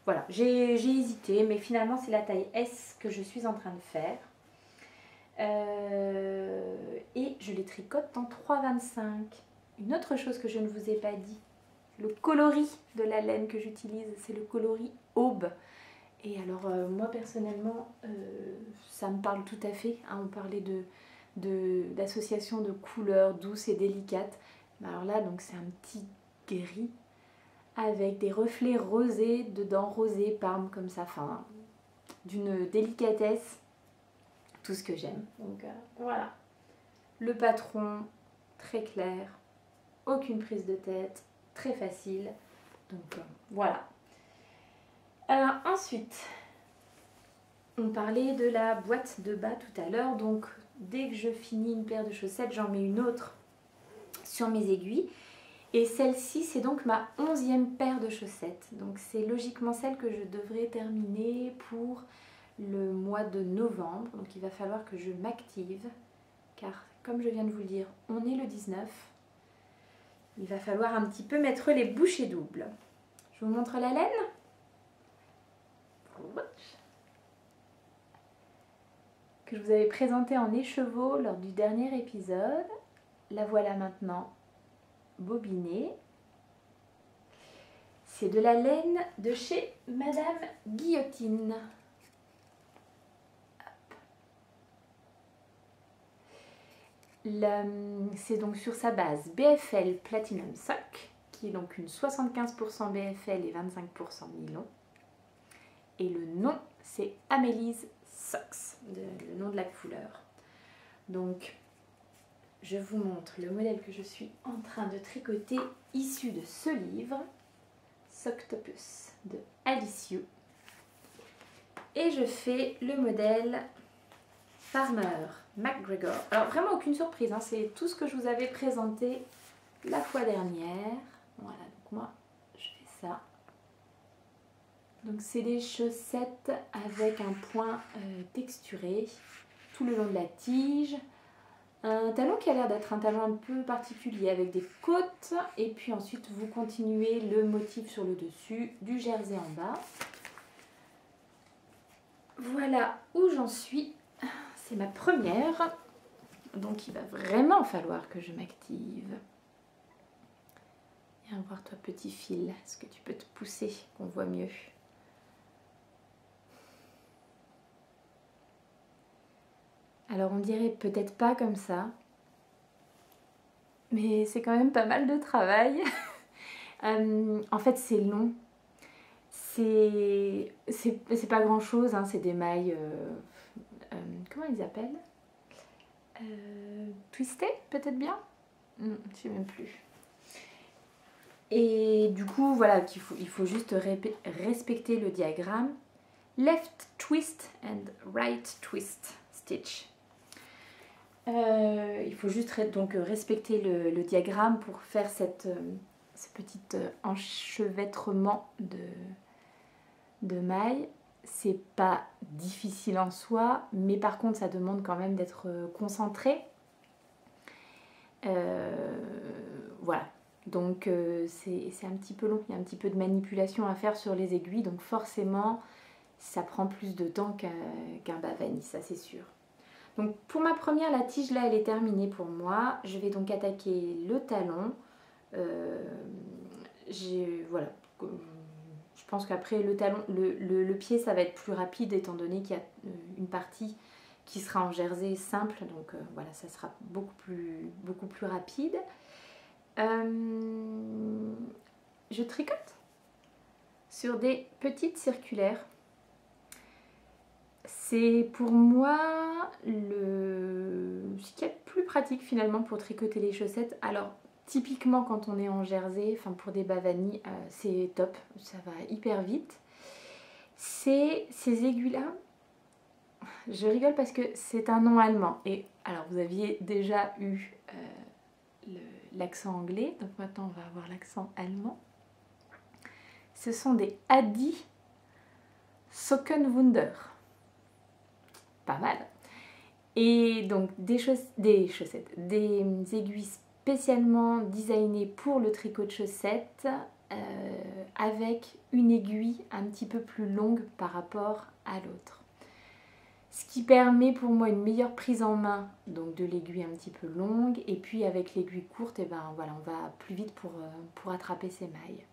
voilà, j'ai hésité, mais finalement, c'est la taille S que je suis en train de faire. Et je les tricote en 3,25. Une autre chose que je ne vous ai pas dit, le coloris de la laine que j'utilise, c'est le coloris Aube. Et alors moi personnellement, ça me parle tout à fait. Hein, on parlait d'association de couleurs douces et délicates. Alors là, donc c'est un petit gris avec des reflets rosés dedans, rosé, parme comme ça, enfin d'une délicatesse, tout ce que j'aime. Donc voilà, le patron très clair, aucune prise de tête, très facile. Donc voilà. Alors ensuite, on parlait de la boîte de bas tout à l'heure. Donc dès que je finis une paire de chaussettes, j'en mets une autre sur mes aiguilles. Et celle-ci, c'est donc ma 11e paire de chaussettes. Donc c'est logiquement celle que je devrais terminer pour le mois de novembre. Donc il va falloir que je m'active. Car comme je viens de vous le dire, on est le 19. Il va falloir un petit peu mettre les bouchées doubles. Je vous montre la laine. Que je vous avais présentée en écheveau lors du dernier épisode. La voilà maintenant bobinée. C'est de la laine de chez Madame Guillotine. C'est donc sur sa base BFL Platinum Sock, qui est donc une 75% BFL et 25% nylon. Et le nom, c'est Amelie's Socks, le nom de la couleur. Donc, je vous montre le modèle que je suis en train de tricoter, issu de ce livre, Socktopus de Alice Yu. Et je fais le modèle Farmer McGregor. Alors vraiment aucune surprise, hein, c'est tout ce que je vous avais présenté la fois dernière. Voilà, donc moi je fais ça. Donc c'est des chaussettes avec un point texturé tout le long de la tige. Un talon qui a l'air d'être un talon un peu particulier avec des côtes. Et puis ensuite vous continuez le motif sur le dessus, du jersey en bas. Voilà où j'en suis. C'est ma première. Donc il va vraiment falloir que je m'active. Viens voir toi petit fil. Est-ce que tu peux te pousser qu'on voit mieux? Alors on dirait peut-être pas comme ça, mais c'est quand même pas mal de travail. En fait c'est long, c'est pas grand chose, hein, c'est des mailles, comment ils appellent, twistées peut-être bien, je sais même plus. Et du coup voilà, il faut juste respecter le diagramme. Left twist and right twist stitch. Il faut juste donc respecter le diagramme pour faire ce petit enchevêtrement de mailles. C'est pas difficile en soi, mais par contre ça demande quand même d'être concentré. Voilà, donc c'est un petit peu long, il y a un petit peu de manipulation à faire sur les aiguilles, donc forcément ça prend plus de temps qu'un bas vanille, ça c'est sûr. Donc pour ma première, la tige là elle est terminée pour moi. Je vais donc attaquer le talon. Voilà. Je pense qu'après le talon, le pied ça va être plus rapide étant donné qu'il y a une partie qui sera en jersey simple. Donc voilà, ça sera beaucoup plus rapide. Je tricote sur des petites circulaires. C'est pour moi ce qui est plus pratique finalement pour tricoter les chaussettes. Alors typiquement quand on est en jersey, enfin pour des bas vanille, c'est top, ça va hyper vite. C'est ces aiguilles-là, je rigole parce que c'est un nom allemand. Et alors vous aviez déjà eu l'accent anglais, donc maintenant on va avoir l'accent allemand. Ce sont des Adi Sockenwunder. Pas mal. Et donc des chaussettes, des aiguilles spécialement designées pour le tricot de chaussettes avec une aiguille un petit peu plus longue par rapport à l'autre. Ce qui permet pour moi une meilleure prise en main donc de l'aiguille un petit peu longue, et puis avec l'aiguille courte, et ben voilà, on va plus vite pour attraper ces mailles.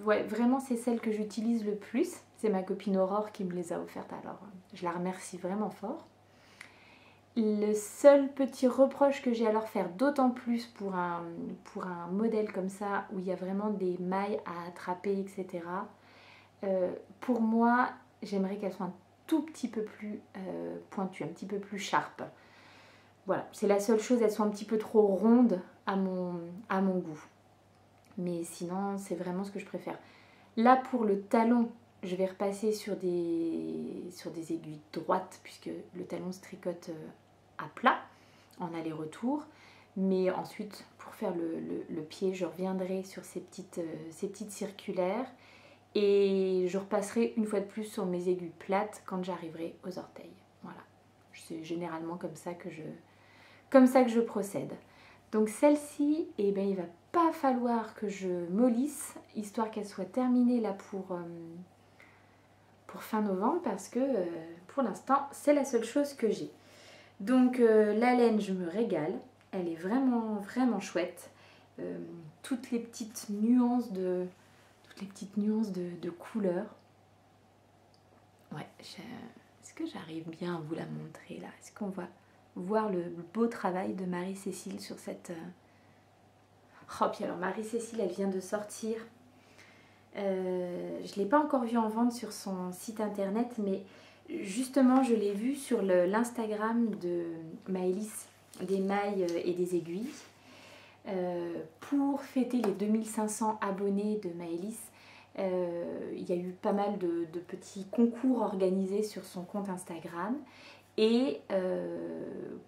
Ouais, vraiment c'est celle que j'utilise le plus. C'est ma copine Aurore qui me les a offertes, alors je la remercie vraiment fort. Le seul petit reproche que j'ai à leur faire, d'autant plus pour un modèle comme ça, où il y a vraiment des mailles à attraper, etc. Pour moi, j'aimerais qu'elles soient un tout petit peu plus pointues, un petit peu plus sharp. Voilà, c'est la seule chose, elles sont un petit peu trop rondes à mon goût. Mais sinon, c'est vraiment ce que je préfère. Là, pour le talon, je vais repasser sur des aiguilles droites, puisque le talon se tricote à plat, en aller-retour. Mais ensuite, pour faire le pied, je reviendrai sur ces petites circulaires. Et je repasserai une fois de plus sur mes aiguilles plates quand j'arriverai aux orteils. Voilà, c'est généralement comme ça que je procède. Donc celle-ci, eh ben, il va pas falloir que je mollisse, histoire qu'elle soit terminée là pour fin novembre, parce que pour l'instant, c'est la seule chose que j'ai. Donc la laine, je me régale, elle est vraiment, vraiment chouette. Toutes les petites nuances de couleurs. Ouais, est-ce que j'arrive bien à vous la montrer là? Est-ce qu'on va voir le beau travail de Marie-Cécile sur cette... Oh, puis alors Marie-Cécile, elle vient de sortir. Je ne l'ai pas encore vue en vente sur son site internet, mais justement, je l'ai vue sur l'Instagram de Maëlys, des mailles et des aiguilles. Pour fêter les 2500 abonnés de Maëlys, il y a eu pas mal de petits concours organisés sur son compte Instagram. Et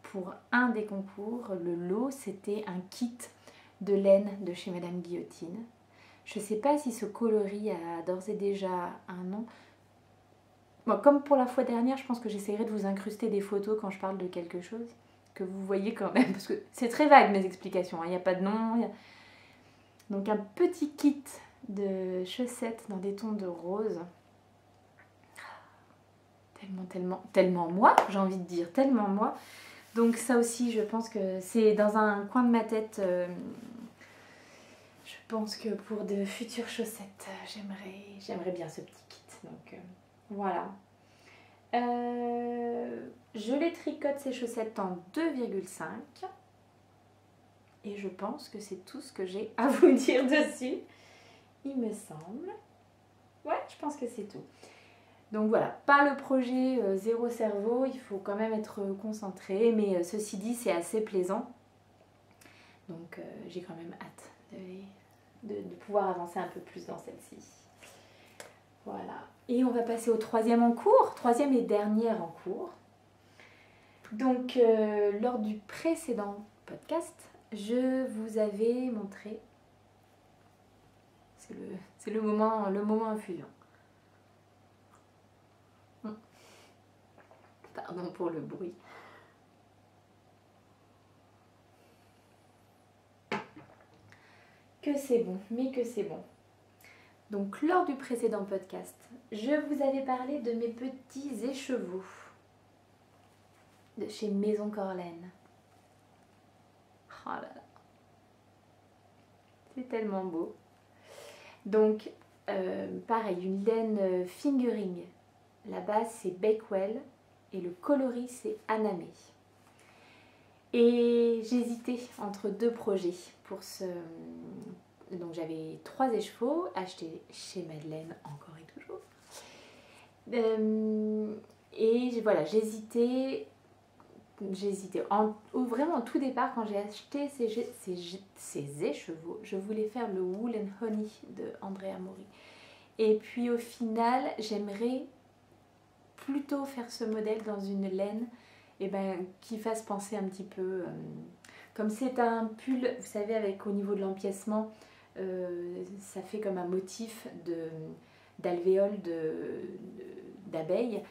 pour un des concours, le lot, c'était un kit de laine de chez Madame Guillotine. Je ne sais pas si ce coloris a d'ores et déjà un nom. Bon, comme pour la fois dernière, je pense que j'essaierai de vous incruster des photos quand je parle de quelque chose, que vous voyez quand même, parce que c'est très vague mes explications, hein. Il n'y a pas de nom. Donc un petit kit de chaussettes dans des tons de rose. Tellement moi, j'ai envie de dire, tellement moi. Donc ça aussi, je pense que c'est dans un coin de ma tête. Je pense que pour de futures chaussettes, j'aimerais bien ce petit kit. Donc voilà. Je les tricote ces chaussettes en 2,5. Et je pense que c'est tout ce que j'ai à vous dire dessus. Il me semble. Ouais, je pense que c'est tout. Donc voilà, pas le projet zéro cerveau, il faut quand même être concentré, mais ceci dit, c'est assez plaisant. Donc j'ai quand même hâte de pouvoir avancer un peu plus dans celle-ci. Voilà. Et on va passer au troisième en cours, troisième et dernière en cours. Donc lors du précédent podcast, je vous avais montré, c'est le moment infusion. Pardon pour le bruit. Que c'est bon, mais que c'est bon. Donc lors du précédent podcast, je vous avais parlé de mes petits écheveaux de chez Maison Corlaine. Oh là là. C'est tellement beau. Donc pareil, une laine fingering. La base c'est Bakewell et le coloris c'est Anamé. Et j'hésitais entre deux projets pour ce... Donc j'avais 3 écheveaux achetés chez Madeleine, encore et toujours. Et voilà, j'hésitais vraiment au tout départ quand j'ai acheté ces écheveaux. Je voulais faire le Wool and Honey de Andrea Mori. Et puis au final, j'aimerais plutôt faire ce modèle dans une laine qui fasse penser un petit peu... comme c'est un pull, vous savez, avec au niveau de l'empiècement, ça fait comme un motif d'alvéole d'abeille.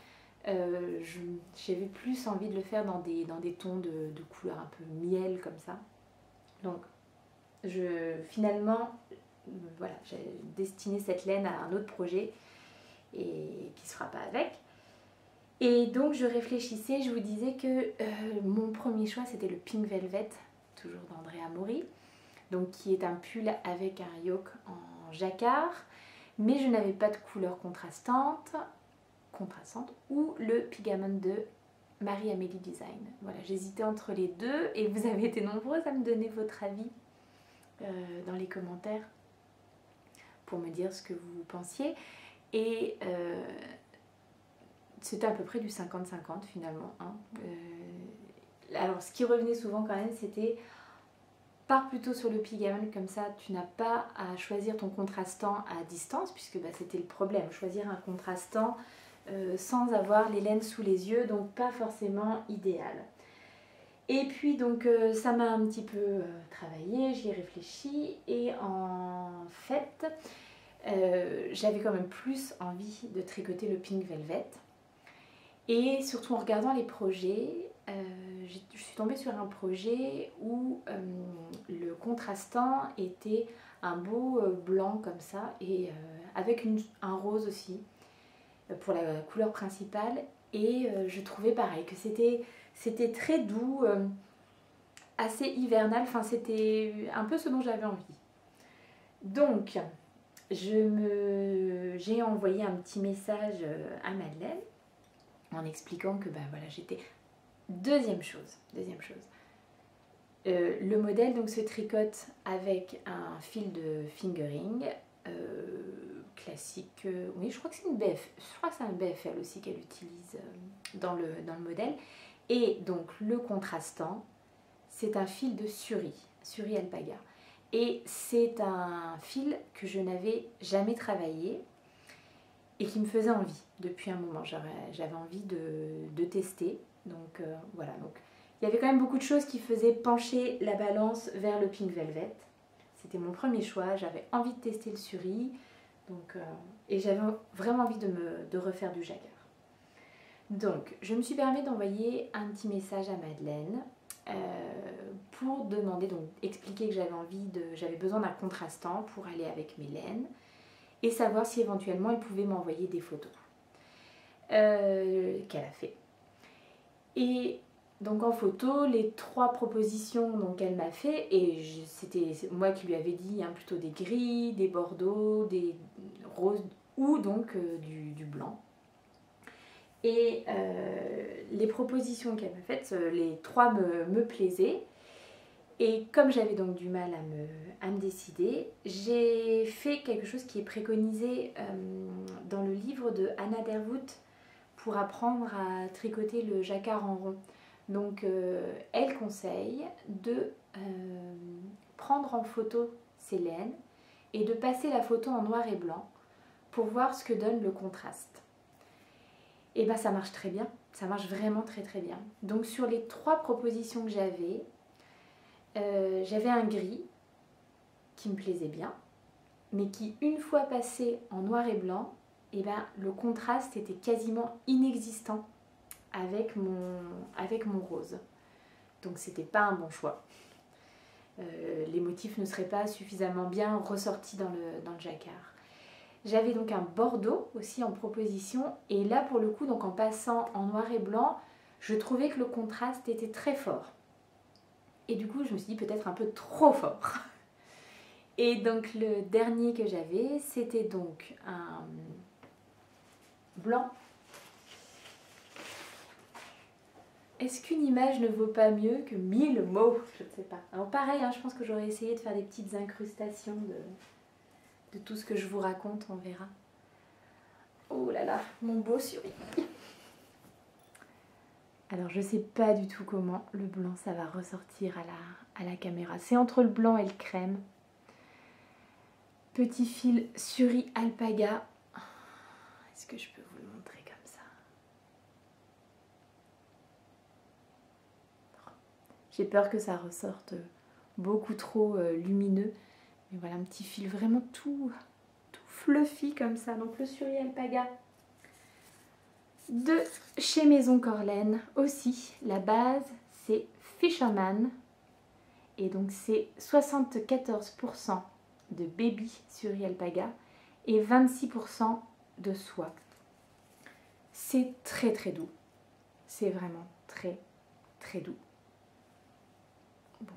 J'avais plus envie de le faire dans des tons de couleur un peu miel comme ça. Donc finalement, voilà, j'ai destiné cette laine à un autre projet et qui ne se fera pas avec. Et donc je réfléchissais, je vous disais que mon premier choix c'était le Pink Velvet, toujours d'Andrea Mori, donc qui est un pull avec un yoke en jacquard, mais je n'avais pas de couleur contrastante ou le Pigament de Marie-Amélie Design. Voilà, j'hésitais entre les deux et vous avez été nombreuses à me donner votre avis dans les commentaires pour me dire ce que vous pensiez. Et c'était à peu près du 50-50 finalement. Hein. Alors ce qui revenait souvent quand même, c'était pars plutôt sur le Pigaman, comme ça tu n'as pas à choisir ton contrastant à distance, puisque bah, c'était le problème, choisir un contrastant sans avoir les laines sous les yeux, donc pas forcément idéal. Et puis donc ça m'a un petit peu travaillé, j'y ai réfléchi, et en fait j'avais quand même plus envie de tricoter le Pink Velvet. Et surtout en regardant les projets, je suis tombée sur un projet où le contrastant était un beau blanc comme ça et avec un rose aussi pour la couleur principale. Et je trouvais pareil que c'était très doux, assez hivernal, enfin c'était un peu ce dont j'avais envie. Donc j'ai envoyé un petit message à Madeleine en expliquant que bah, voilà, j'étais... Deuxième chose, le modèle donc se tricote avec un fil de fingering classique, oui je crois que c'est une BF, je crois que c'est un BFL aussi qu'elle utilise dans le modèle. Et donc le contrastant, c'est un fil de Suri Alpaga. Et c'est un fil que je n'avais jamais travaillé et qui me faisait envie depuis un moment. J'avais envie de tester. Donc voilà, donc il y avait quand même beaucoup de choses qui faisaient pencher la balance vers le Pink Velvet. C'était mon premier choix, j'avais envie de tester le Suri. Donc, et j'avais vraiment envie de refaire du jagger. Donc je me suis permis d'envoyer un petit message à Madeleine pour demander, donc expliquer que j'avais besoin d'un contrastant pour aller avec mes laines et savoir si éventuellement elle pouvait m'envoyer des photos qu'elle a fait. Et donc en photo, les 3 propositions qu'elle m'a fait, et c'était moi qui lui avais dit hein, plutôt des gris, des bordeaux, des roses ou donc du blanc. Et les propositions qu'elle m'a faites, les 3 me plaisaient. Et comme j'avais donc du mal à me décider, j'ai fait quelque chose qui est préconisé dans le livre de Anna Derwood pour apprendre à tricoter le jacquard en rond. Donc elle conseille de prendre en photo ses laines et de passer la photo en noir et blanc pour voir ce que donne le contraste. Et bien ça marche très bien, ça marche vraiment très très bien. Donc sur les 3 propositions que j'avais un gris qui me plaisait bien, mais qui une fois passé en noir et blanc, et ben, le contraste était quasiment inexistant avec mon rose. Donc c'était pas un bon choix. Les motifs ne seraient pas suffisamment bien ressortis dans le jacquard. J'avais donc un bordeaux aussi en proposition, et là pour le coup, donc en passant en noir et blanc, je trouvais que le contraste était très fort. Et du coup, je me suis dit peut-être un peu trop fort. Et donc le dernier que j'avais, c'était donc un blanc. Est-ce qu'une image ne vaut pas mieux que 1000 mots? Je ne sais pas. Alors pareil, hein, je pense que j'aurais essayé de faire des petites incrustations de tout ce que je vous raconte, on verra. Oh là là, mon beau Suri. Alors je sais pas du tout comment le blanc ça va ressortir à la caméra. C'est entre le blanc et le crème. Petit fil Suri Alpaga. Est-ce que je peux vous le montrer comme ça? J'ai peur que ça ressorte beaucoup trop lumineux. Mais voilà, un petit fil vraiment tout fluffy comme ça. Donc le Suri Alpaga de chez Maison Corlaine aussi. La base, c'est Fisherman. Et donc c'est 74% de baby Suri Alpaga et 26% de soie. C'est très très doux. C'est vraiment très très doux. Bon,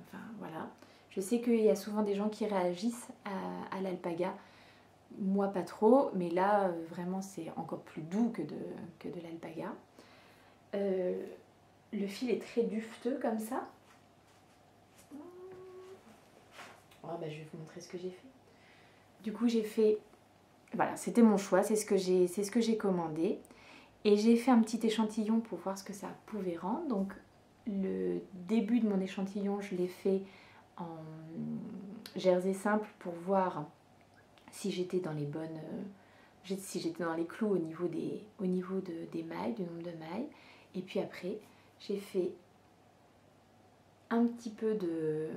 enfin voilà. Je sais qu'il y a souvent des gens qui réagissent à l'alpaga. Moi pas trop, mais là vraiment c'est encore plus doux que de l'alpaga. Le fil est très dufteux comme ça. Oh, bah, je vais vous montrer ce que j'ai fait. Du coup, j'ai fait... Voilà, c'était mon choix, c'est ce que j'ai commandé. Et j'ai fait un petit échantillon pour voir ce que ça pouvait rendre. Donc, le début de mon échantillon, je l'ai fait en jersey simple pour voir si j'étais dans les bonnes... si j'étais dans les clous au niveau des mailles, du nombre de mailles. Et puis après, j'ai fait un petit peu de...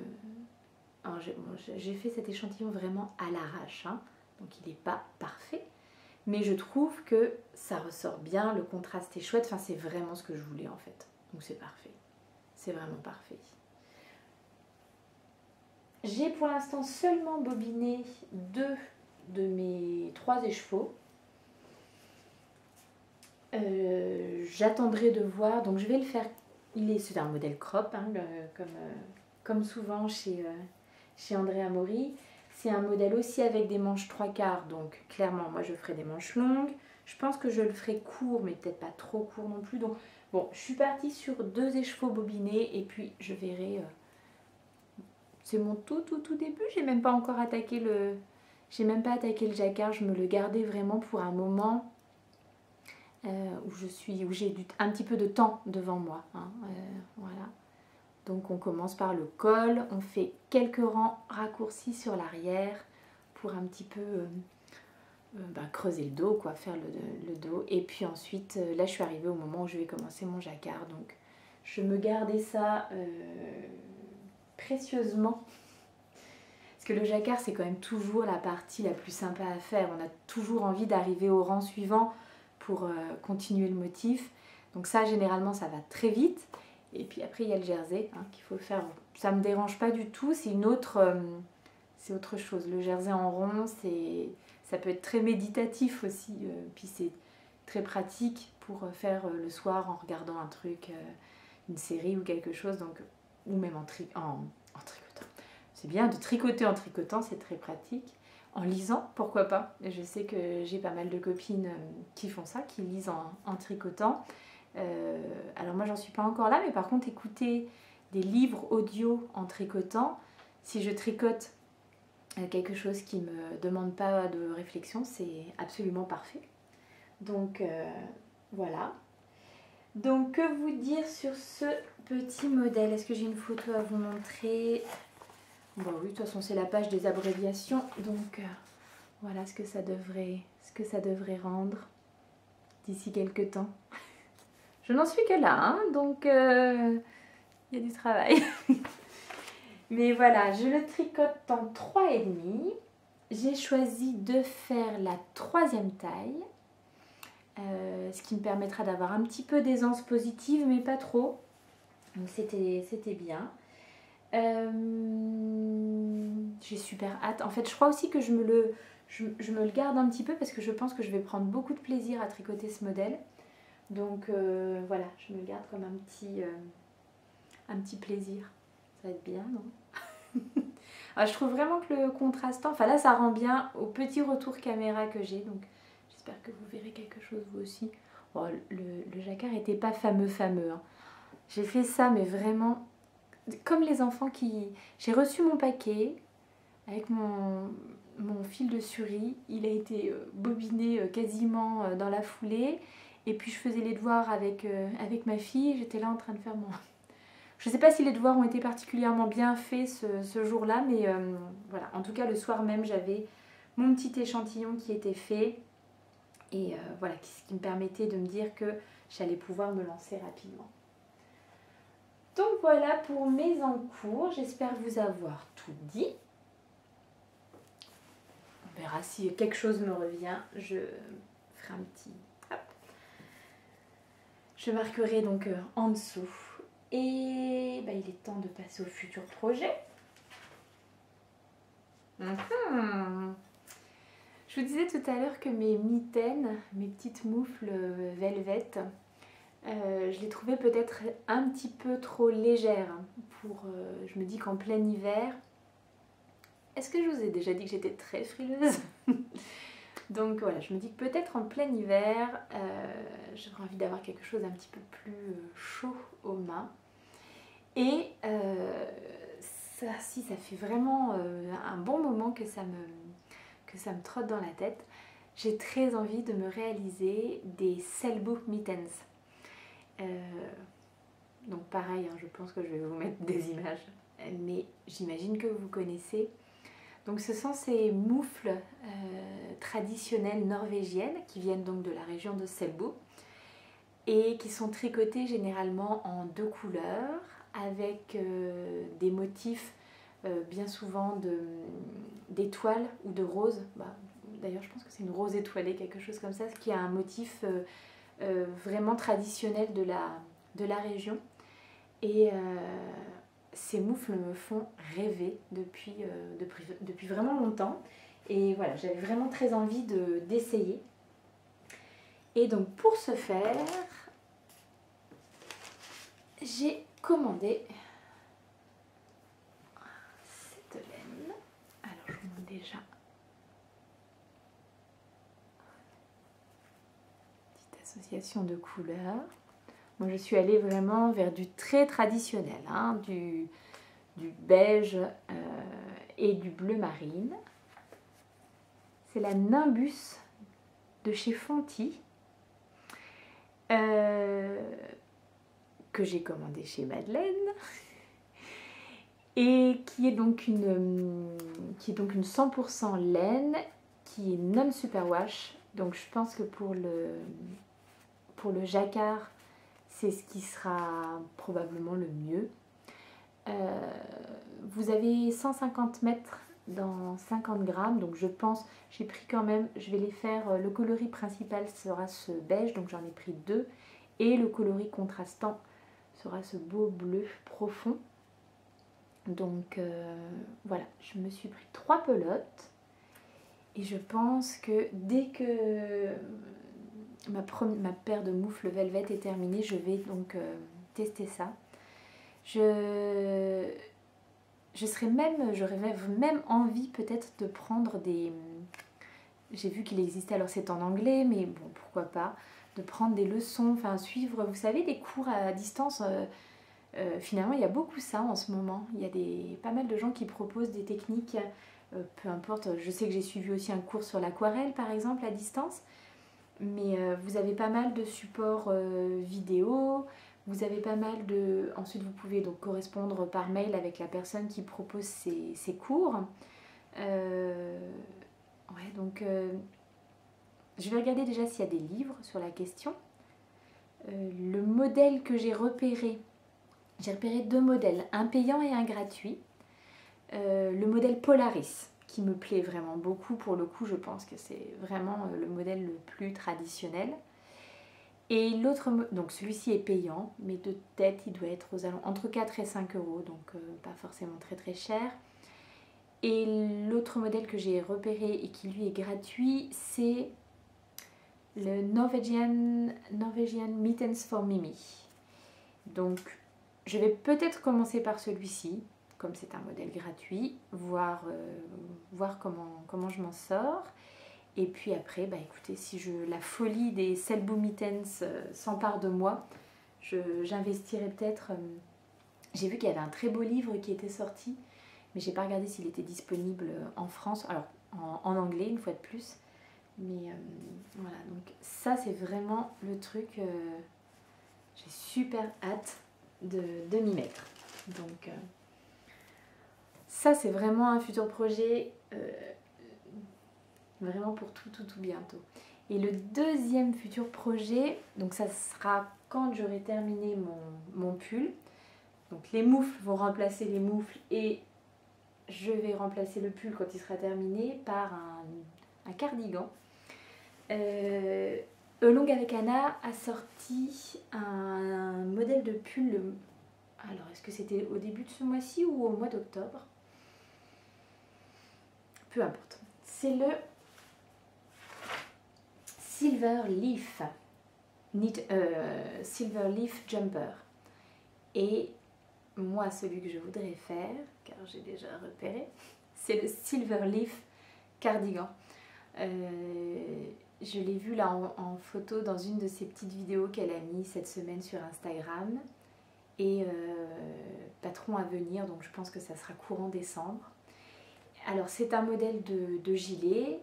J'ai fait cet échantillon vraiment à l'arrache, hein, donc il n'est pas parfait. Mais je trouve que ça ressort bien, le contraste est chouette, enfin c'est vraiment ce que je voulais en fait. Donc c'est parfait, c'est vraiment parfait. J'ai pour l'instant seulement bobiné 2 de mes 3 écheveaux. J'attendrai de voir, donc je vais le faire, c'est un modèle crop, hein, comme souvent chez Andrea Mori. C'est un modèle aussi avec des manches 3/4, donc clairement moi je ferai des manches longues. Je pense que je le ferai court, mais peut-être pas trop court non plus. Donc bon, je suis partie sur 2 écheveaux bobinés et puis je verrai. C'est mon tout début. J'ai même pas encore attaqué le jacquard. Je me le gardais vraiment pour un moment où j'ai un petit peu de temps devant moi. Hein, voilà. Donc on commence par le col, on fait quelques rangs raccourcis sur l'arrière pour un petit peu creuser le dos, quoi, faire le dos. Et puis ensuite, là je suis arrivée au moment où je vais commencer mon jacquard. Donc je me gardais ça précieusement. Parce que le jacquard c'est quand même toujours la partie la plus sympa à faire. On a toujours envie d'arriver au rang suivant pour continuer le motif. Donc ça généralement ça va très vite. Et puis après il y a le jersey hein, qu'il faut faire. Ça ne me dérange pas du tout, c'est autre chose. Le jersey en rond, ça peut être très méditatif aussi. Puis c'est très pratique pour faire le soir en regardant un truc, une série ou quelque chose. Donc, ou même en tricotant. C'est bien de tricoter en tricotant, c'est très pratique. En lisant, pourquoi pas. Je sais que j'ai pas mal de copines qui font ça, qui lisent en tricotant. Alors moi j'en suis pas encore là, mais par contre écouter des livres audio en tricotant, si je tricote quelque chose qui me demande pas de réflexion, c'est absolument parfait. Donc voilà. Donc que vous dire sur ce petit modèle? Est-ce que j'ai une photo à vous montrer? Bon oui, de toute façon c'est la page des abréviations, donc voilà ce que ça devrait rendre d'ici quelques temps. Je n'en suis que là, hein, donc il y a du travail. Mais voilà, je le tricote en 3,5. J'ai choisi de faire la 3e taille, ce qui me permettra d'avoir un petit peu d'aisance positive, mais pas trop. Donc c'était bien. J'ai super hâte. En fait, je crois aussi que je me le garde un petit peu parce que je pense que je vais prendre beaucoup de plaisir à tricoter ce modèle. Donc voilà, je me le garde comme un petit plaisir. Ça va être bien, non? Alors, je trouve vraiment que le contrastant, enfin là ça rend bien au petit retour caméra que j'ai, donc j'espère que vous verrez quelque chose vous aussi. Bon, le jacquard n'était pas fameux, hein. J'ai fait ça mais vraiment comme les enfants qui... J'ai reçu mon paquet avec mon fil de surie, il a été bobiné quasiment dans la foulée. Et puis je faisais les devoirs avec ma fille, j'étais là en train de faire mon... Je ne sais pas si les devoirs ont été particulièrement bien faits ce jour-là, mais voilà. En tout cas, le soir même, j'avais mon petit échantillon qui était fait. Et voilà, ce qui me permettait de me dire que j'allais pouvoir me lancer rapidement. Donc voilà pour mes encours. J'espère vous avoir tout dit. On verra si quelque chose me revient. Je ferai un petit... Hop. Je marquerai donc en dessous. Et bah, il est temps de passer au futur projet. Je vous disais tout à l'heure que mes mitaines, mes petites moufles velvet, je les trouvais peut-être un petit peu trop légères. Je me dis qu'en plein hiver... Est-ce que je vous ai déjà dit que j'étais très frileuse? Donc voilà, je me dis que peut-être en plein hiver, j'aurais envie d'avoir quelque chose un petit peu plus chaud aux mains. Et ça, si, ça fait vraiment un bon moment que ça me trotte dans la tête. J'ai très envie de me réaliser des Selbo mittens. Donc pareil, hein, je pense que je vais vous mettre des images, mais j'imagine que vous connaissez. Donc ce sont ces moufles traditionnelles norvégiennes qui viennent donc de la région de Selbo et qui sont tricotées généralement en 2 couleurs avec des motifs bien souvent d'étoiles ou de roses. D'ailleurs je pense que c'est une rose étoilée, quelque chose comme ça, qui a un motif vraiment traditionnel de la région. Et ces moufles me font rêver depuis vraiment longtemps. Et voilà, j'avais vraiment très envie d'essayer. Et donc pour ce faire, j'ai commandé cette laine. Alors je vous montre déjà. Petite association de couleurs. Moi je suis allée vraiment vers du très traditionnel, hein, du beige et du bleu marine. C'est la Nimbus de chez Fonty. Que j'ai commandé chez Madeleine et qui est donc une 100% laine, qui est non superwash. Donc je pense que pour le jacquard, c'est ce qui sera probablement le mieux. Vous avez 150 mètres dans 50 grammes, donc je pense, j'ai pris quand même, je vais les faire, le coloris principal sera ce beige, donc j'en ai pris 2, et le coloris contrastant sera ce beau bleu profond. Donc voilà, je me suis pris 3 pelotes et je pense que dès que ma paire de moufles velvet est terminée, je vais donc tester ça. J'aurais même envie peut-être de prendre des... J'ai vu qu'il existait, alors c'est en anglais, mais bon, pourquoi pas, de prendre des leçons, enfin suivre, vous savez, des cours à distance. Finalement, il y a beaucoup ça en ce moment. Il y a pas mal de gens qui proposent des techniques, peu importe. Je sais que j'ai suivi aussi un cours sur l'aquarelle, par exemple, à distance. Mais vous avez pas mal de supports vidéo. Vous avez pas mal de... Ensuite, vous pouvez donc correspondre par mail avec la personne qui propose ces cours. Ouais, donc je vais regarder déjà s'il y a des livres sur la question. Le modèle que j'ai repéré 2 modèles, un payant et un gratuit. Le modèle Polaris, qui me plaît vraiment beaucoup. Pour le coup, je pense que c'est vraiment le modèle le plus traditionnel. Et l'autre, donc celui-ci est payant, mais de tête, il doit être aux alentours entre 4 et 5 euros, donc pas forcément très très cher. Et l'autre modèle que j'ai repéré et qui lui est gratuit, c'est le Norwegian Mittens for Mimi. Donc je vais peut-être commencer par celui-ci, comme c'est un modèle gratuit, voir comment je m'en sors. Et puis après, bah écoutez, si la folie des Selbo mittens s'empare de moi, j'investirai peut-être... j'ai vu qu'il y avait un très beau livre qui était sorti, mais j'ai pas regardé s'il était disponible en France, alors en anglais une fois de plus. Mais voilà, donc ça c'est vraiment le truc, j'ai super hâte de m'y mettre. Donc ça c'est vraiment un futur projet, vraiment pour tout bientôt. Et le deuxième futur projet, donc ça sera quand j'aurai terminé mon pull. Donc les moufles vont remplacer les moufles et je vais remplacer le pull quand il sera terminé par un cardigan. Along avec Anna a sorti un modèle de pull. Alors, est-ce que c'était au début de ce mois-ci ou au mois d'octobre? Peu importe. C'est le Silver Leaf Jumper. Et moi, celui que je voudrais faire, car j'ai déjà repéré, c'est le Silver Leaf Cardigan. Je l'ai vue là en photo dans une de ses petites vidéos qu'elle a mis cette semaine sur Instagram. Et patron à venir, donc je pense que ça sera courant décembre. Alors c'est un modèle de gilet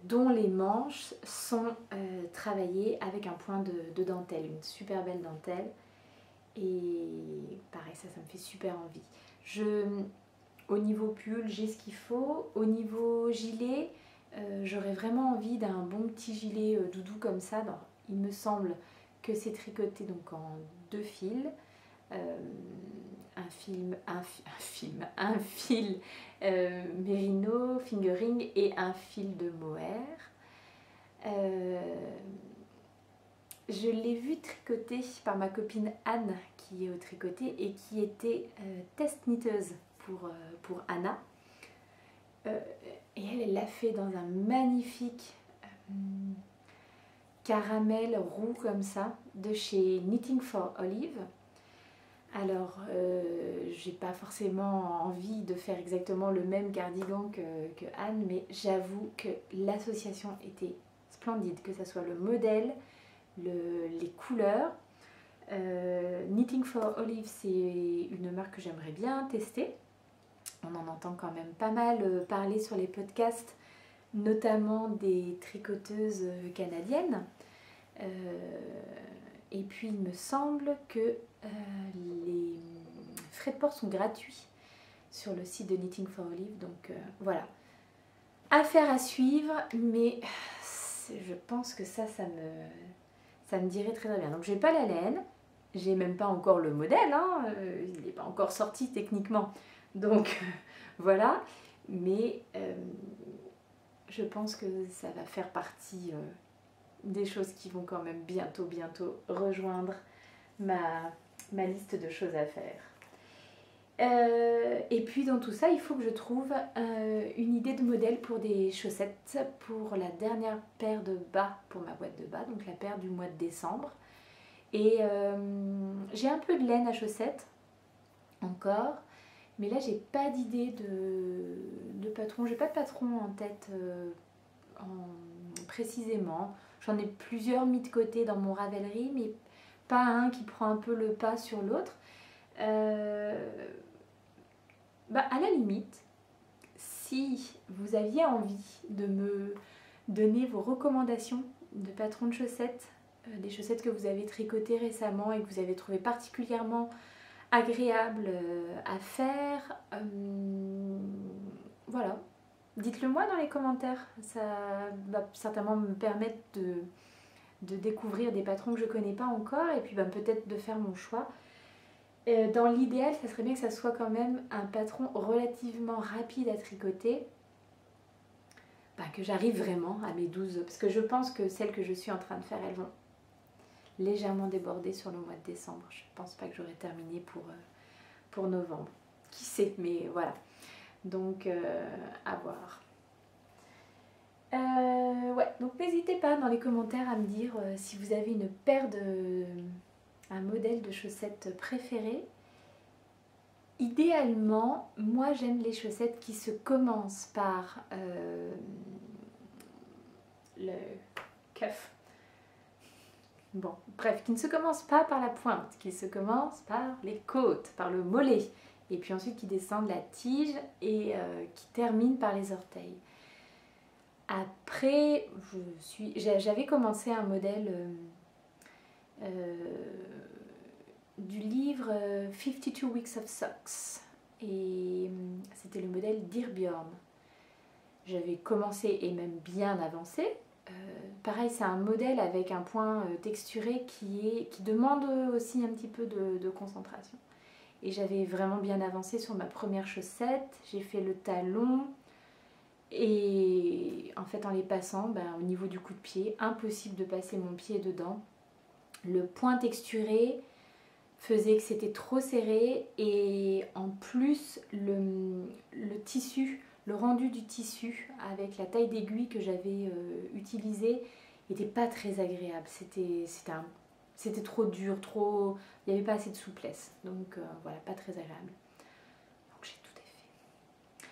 dont les manches sont travaillées avec un point de dentelle, une super belle dentelle. Et pareil, ça me fait super envie. Au niveau pull, j'ai ce qu'il faut. Au niveau gilet, j'aurais vraiment envie d'un bon petit gilet doudou comme ça. Donc, il me semble que c'est tricoté donc en 2 fils. Un fil mérino, fingering et un fil de mohair. Je l'ai vu tricoter par ma copine Anne qui est au tricoté et qui était test knitteuse pour Anna. Et elle l'a fait dans un magnifique caramel roux comme ça de chez Knitting for Olive. Alors, j'ai pas forcément envie de faire exactement le même cardigan que Anne, mais j'avoue que l'association était splendide, que ce soit le modèle, les couleurs. Knitting for Olive, c'est une marque que j'aimerais bien tester. On en entend quand même pas mal parler sur les podcasts, notamment des tricoteuses canadiennes. Et puis il me semble que les frais de port sont gratuits sur le site de Knitting for Olive. Donc voilà, affaire à suivre, mais je pense que ça me dirait très très bien. Donc j'ai pas la laine, j'ai même pas encore le modèle, hein, il n'est pas encore sorti techniquement. Donc voilà, mais je pense que ça va faire partie des choses qui vont quand même bientôt rejoindre ma liste de choses à faire. Et puis dans tout ça, il faut que je trouve une idée de modèle pour des chaussettes pour la dernière paire de bas pour ma boîte de bas, donc la paire du mois de décembre. Et j'ai un peu de laine à chaussettes encore, mais là j'ai pas d'idée de patron, j'ai pas de patron en tête précisément. J'en ai plusieurs mis de côté dans mon Ravelry, mais pas un qui prend un peu le pas sur l'autre. À la limite, si vous aviez envie de me donner vos recommandations de patrons de chaussettes, des chaussettes que vous avez tricotées récemment et que vous avez trouvé particulièrement agréables à faire, voilà. Dites-le moi dans les commentaires, ça va certainement me permettre de découvrir des patrons que je ne connais pas encore et puis peut-être de faire mon choix. Dans l'idéal, ça serait bien que ça soit quand même un patron relativement rapide à tricoter, que j'arrive vraiment à mes 12, parce que je pense que celles que je suis en train de faire, elles vont légèrement déborder sur le mois de décembre. Je ne pense pas que j'aurai terminé pour novembre. Qui sait, mais voilà. Donc, à voir. Ouais, donc n'hésitez pas dans les commentaires à me dire si vous avez une paire un modèle de chaussettes préféré. Idéalement, moi j'aime les chaussettes qui se commencent par le cuff. Bon, bref, qui ne se commencent pas par la pointe, qui se commencent par les côtes, par le mollet, et puis ensuite qui descendent la tige et qui terminent par les orteils. Après, j'avais commencé un modèle du livre 52 Weeks of Socks et c'était le modèle d'Irbjörn. J'avais commencé et même bien avancé. Pareil, c'est un modèle avec un point texturé qui demande aussi un petit peu de concentration. Et j'avais vraiment bien avancé sur ma première chaussette. J'ai fait le talon. Et en fait, en les passant, au niveau du coup de pied, impossible de passer mon pied dedans. Le point texturé faisait que c'était trop serré et en plus, le tissu, le rendu du tissu avec la taille d'aiguille que j'avais utilisée n'était pas très agréable. C'était trop dur, il n'y avait pas assez de souplesse. Donc voilà, pas très agréable. Donc j'ai tout défait.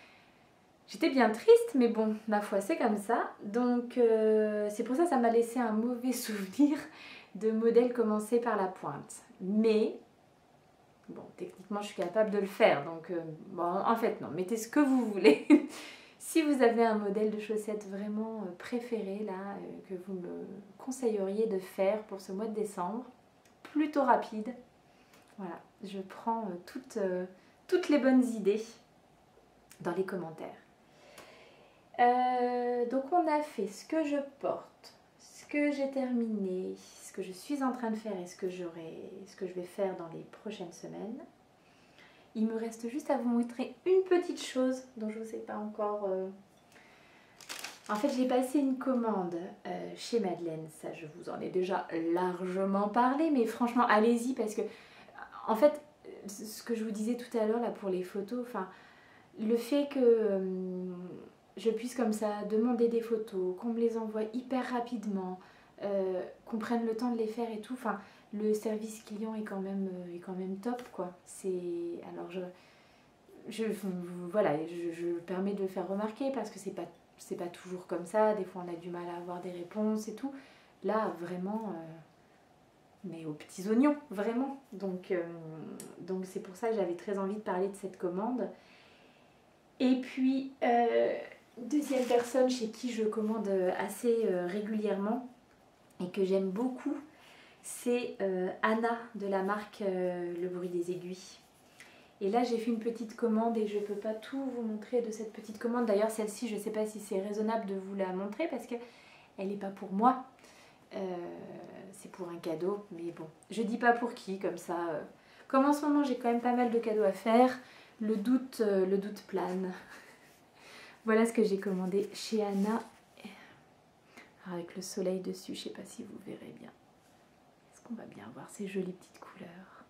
J'étais bien triste, mais bon, ma foi, c'est comme ça. Donc, c'est pour ça que ça m'a laissé un mauvais souvenir de modèle commencé par la pointe. Mais, bon, techniquement, je suis capable de le faire. Donc, bon, en fait, non, mettez ce que vous voulez. Si vous avez un modèle de chaussettes vraiment préféré, là, que vous me conseilleriez de faire pour ce mois de décembre, plutôt rapide, voilà, je prends toutes les bonnes idées dans les commentaires. Donc on a fait ce que je porte, ce que j'ai terminé, ce que je suis en train de faire et ce que je vais faire dans les prochaines semaines. Il me reste juste à vous montrer une petite chose dont je ne vous ai pas encore... En fait, j'ai passé une commande chez Madeleine, ça je vous en ai déjà largement parlé, mais franchement allez-y parce que, en fait, ce que je vous disais tout à l'heure là pour les photos, enfin, le fait que je puisse comme ça demander des photos, qu'on me les envoie hyper rapidement, qu'on prenne le temps de les faire et tout, enfin, le service client est quand même top quoi. Alors voilà, je permets de le faire remarquer parce que c'est pas toujours comme ça, des fois on a du mal à avoir des réponses et tout. Là vraiment, mais aux petits oignons, vraiment. Donc c'est pour ça que j'avais très envie de parler de cette commande. Et puis, deuxième personne chez qui je commande assez régulièrement et que j'aime beaucoup, c'est Anna de la marque Le Bruit des Aiguilles. Et là, j'ai fait une petite commande et je ne peux pas tout vous montrer de cette petite commande. D'ailleurs, celle-ci, je ne sais pas si c'est raisonnable de vous la montrer parce qu'elle n'est pas pour moi. C'est pour un cadeau, mais bon, je dis pas pour qui, comme ça. Comme en ce moment, j'ai quand même pas mal de cadeaux à faire, le doute plane. Voilà ce que j'ai commandé chez Anna. Avec le soleil dessus, je ne sais pas si vous verrez bien. Est-ce qu'on va bien voir ces jolies petites couleurs?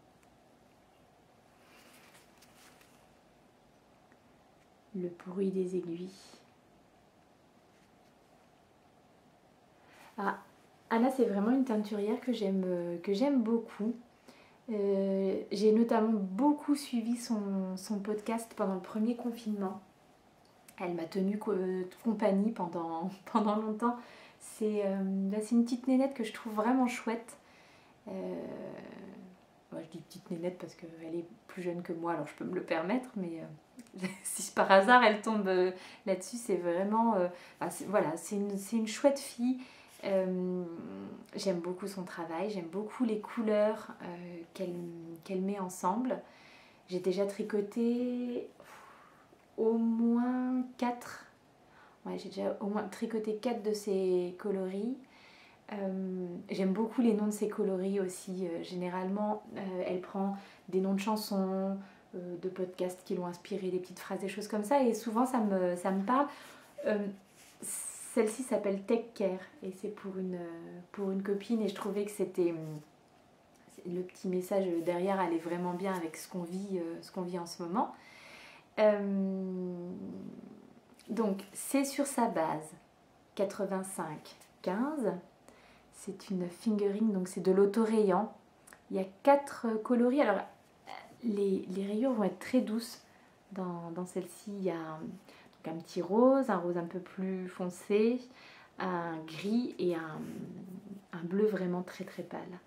Le bruit des aiguilles. Ah, Anna, c'est vraiment une teinturière que j'aime beaucoup. J'ai notamment beaucoup suivi son podcast pendant le premier confinement. Elle m'a tenu compagnie pendant longtemps. C'est une petite nénette que je trouve vraiment chouette. Je dis petite nénette parce qu'elle est plus jeune que moi, alors je peux me le permettre, mais si par hasard elle tombe là-dessus, c'est vraiment... c'est une chouette fille. J'aime beaucoup son travail, j'aime beaucoup les couleurs qu'elle met ensemble. J'ai déjà tricoté au moins 4. Ouais, j'ai déjà au moins tricoté 4 de ses coloris. J'aime beaucoup les noms de ses coloris aussi. Généralement, elle prend des noms de chansons, de podcasts qui l'ont inspiré, des petites phrases, des choses comme ça. Et souvent, ça me parle. Celle-ci s'appelle Tech Care et c'est pour une copine. Et je trouvais que c'était... le petit message derrière allait vraiment bien avec ce qu'on vit en ce moment. Donc, c'est sur sa base 85-15. C'est une fingering, donc c'est de l'autorayant. Il y a 4 coloris. Alors, les rayures vont être très douces. Dans celle-ci, il y a un petit rose, un rose un peu plus foncé, un gris et un bleu vraiment très très pâle.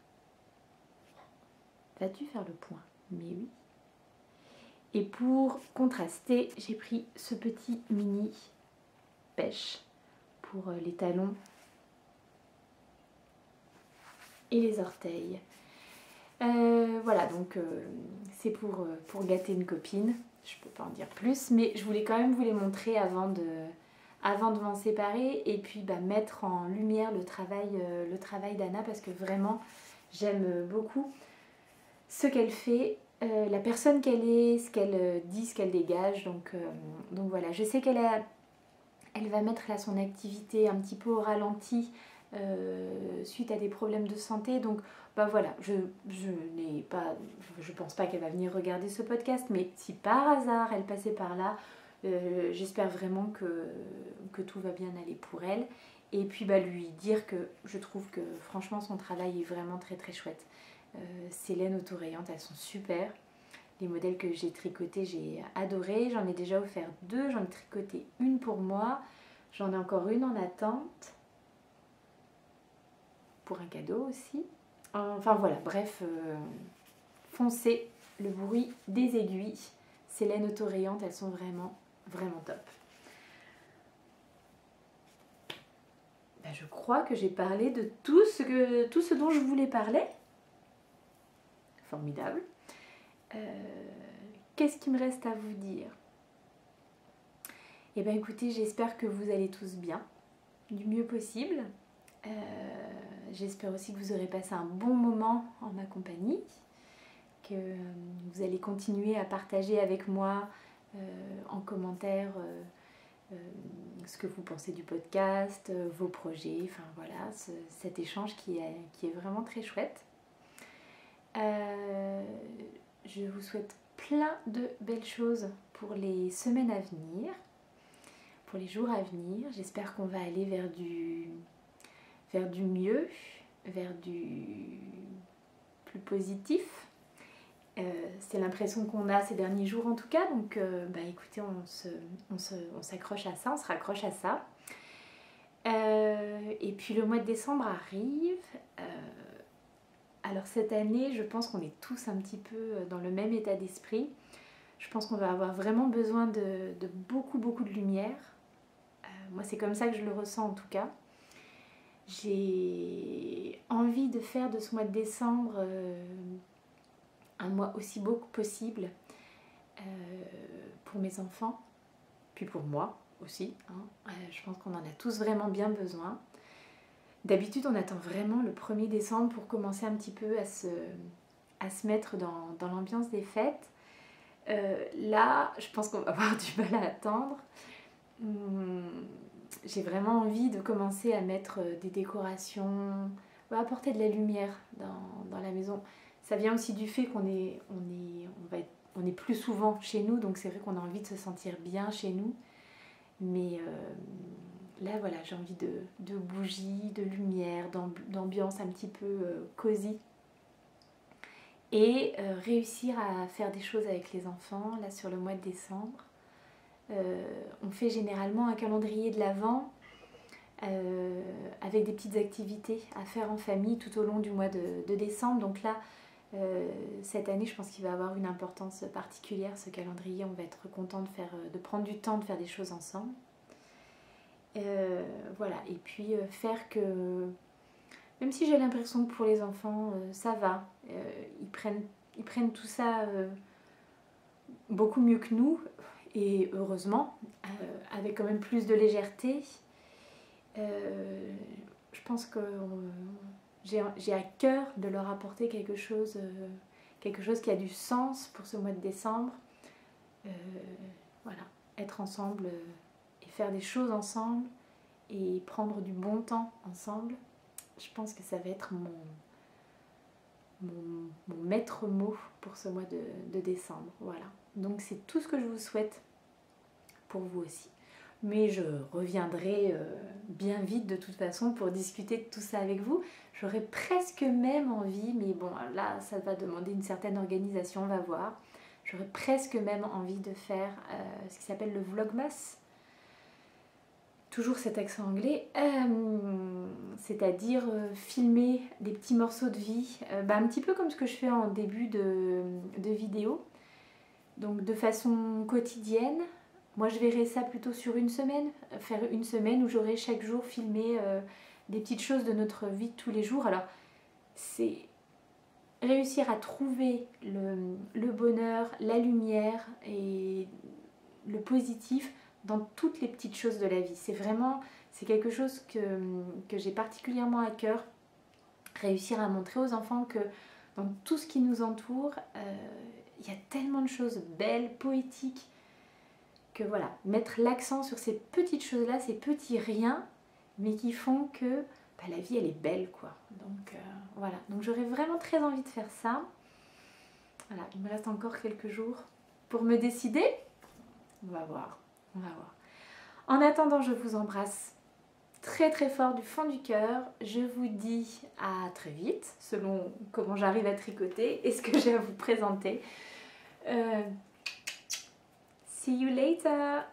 Vas-tu faire le point? Mais oui. Et pour contraster, j'ai pris ce petit mini pêche pour les talons et les orteils. Voilà, donc c'est pour gâter une copine. Je peux pas en dire plus, mais je voulais quand même vous les montrer avant de m'en séparer et puis mettre en lumière le travail d'Anna parce que vraiment j'aime beaucoup ce qu'elle fait, la personne qu'elle est, ce qu'elle dit, ce qu'elle dégage. Donc voilà, je sais elle va mettre là son activité un petit peu au ralenti suite à des problèmes de santé. Donc voilà, je pense pas qu'elle va venir regarder ce podcast, mais si par hasard elle passait par là, j'espère vraiment que tout va bien aller pour elle. Et puis lui dire que je trouve que franchement son travail est vraiment très très chouette. Ces laines autorayantes, elles sont super. Les modèles que j'ai tricotés, j'ai adoré. J'en ai déjà offert 2, j'en ai tricoté une pour moi. J'en ai encore une en attente. Pour un cadeau aussi. Enfin voilà, bref, foncez, le bruit des aiguilles. Ces laines autorayantes, elles sont vraiment, vraiment top. Ben, je crois que j'ai parlé de tout ce dont je voulais parler. Formidable. Qu'est-ce qu'il me reste à vous dire? Eh bien écoutez, j'espère que vous allez tous bien, du mieux possible. J'espère aussi que vous aurez passé un bon moment en ma compagnie, que vous allez continuer à partager avec moi en commentaire ce que vous pensez du podcast, vos projets, enfin voilà, cet échange qui est vraiment très chouette. Je vous souhaite plein de belles choses pour les semaines à venir, pour les jours à venir. J'espère qu'on va aller vers du mieux, vers du plus positif. C'est l'impression qu'on a ces derniers jours en tout cas, donc écoutez, on s'accroche à ça, on se raccroche à ça. Et puis le mois de décembre arrive. Alors cette année, je pense qu'on est tous un petit peu dans le même état d'esprit. Je pense qu'on va avoir vraiment besoin de beaucoup de lumière. Moi c'est comme ça que je le ressens en tout cas. J'ai envie de faire de ce mois de décembre un mois aussi beau que possible pour mes enfants, puis pour moi aussi. Je pense qu'on en a tous vraiment bien besoin. D'habitude, on attend vraiment le 1er décembre pour commencer un petit peu à se mettre dans l'ambiance des fêtes. Là, je pense qu'on va avoir du mal à attendre. J'ai vraiment envie de commencer à mettre des décorations, apporter de la lumière dans la maison. Ça vient aussi du fait qu'on est plus souvent chez nous, donc c'est vrai qu'on a envie de se sentir bien chez nous. Mais là, voilà, j'ai envie de bougies, de lumière, d'ambiance un petit peu cosy. Et réussir à faire des choses avec les enfants, là, sur le mois de décembre. On fait généralement un calendrier de l'Avent avec des petites activités à faire en famille tout au long du mois de décembre. Donc là, cette année, je pense qu'il va avoir une importance particulière, ce calendrier. On va être content de prendre du temps de faire des choses ensemble. Voilà, et puis faire que, même si j'ai l'impression que pour les enfants, ça va, ils prennent tout ça beaucoup mieux que nous, et heureusement, avec quand même plus de légèreté. Je pense que j'ai à cœur de leur apporter quelque chose qui a du sens pour ce mois de décembre. Voilà, être ensemble et faire des choses ensemble et prendre du bon temps ensemble. Je pense que ça va être mon maître mot pour ce mois de décembre. Voilà, donc c'est tout ce que je vous souhaite pour vous aussi. Mais je reviendrai bien vite de toute façon pour discuter de tout ça avec vous. J'aurais presque même envie, mais bon là ça va demander une certaine organisation, on va voir. J'aurais presque même envie de faire ce qui s'appelle le vlogmas. Toujours cet accent anglais, c'est-à-dire filmer des petits morceaux de vie, un petit peu comme ce que je fais en début de vidéo, donc de façon quotidienne. Moi je verrais ça plutôt sur une semaine, faire une semaine où j'aurais chaque jour filmé des petites choses de notre vie de tous les jours. Alors c'est réussir à trouver le bonheur, la lumière et le positif dans toutes les petites choses de la vie. C'est quelque chose que j'ai particulièrement à cœur, réussir à montrer aux enfants que dans tout ce qui nous entoure, il y a tellement de choses belles, poétiques, que voilà, mettre l'accent sur ces petites choses-là, ces petits riens, mais qui font que la vie elle est belle quoi. Donc voilà, donc j'aurais vraiment très envie de faire ça. Voilà, il me reste encore quelques jours pour me décider. On va voir. En attendant, je vous embrasse très très fort du fond du cœur. Je vous dis à très vite, selon comment j'arrive à tricoter et ce que j'ai à vous présenter. See you later.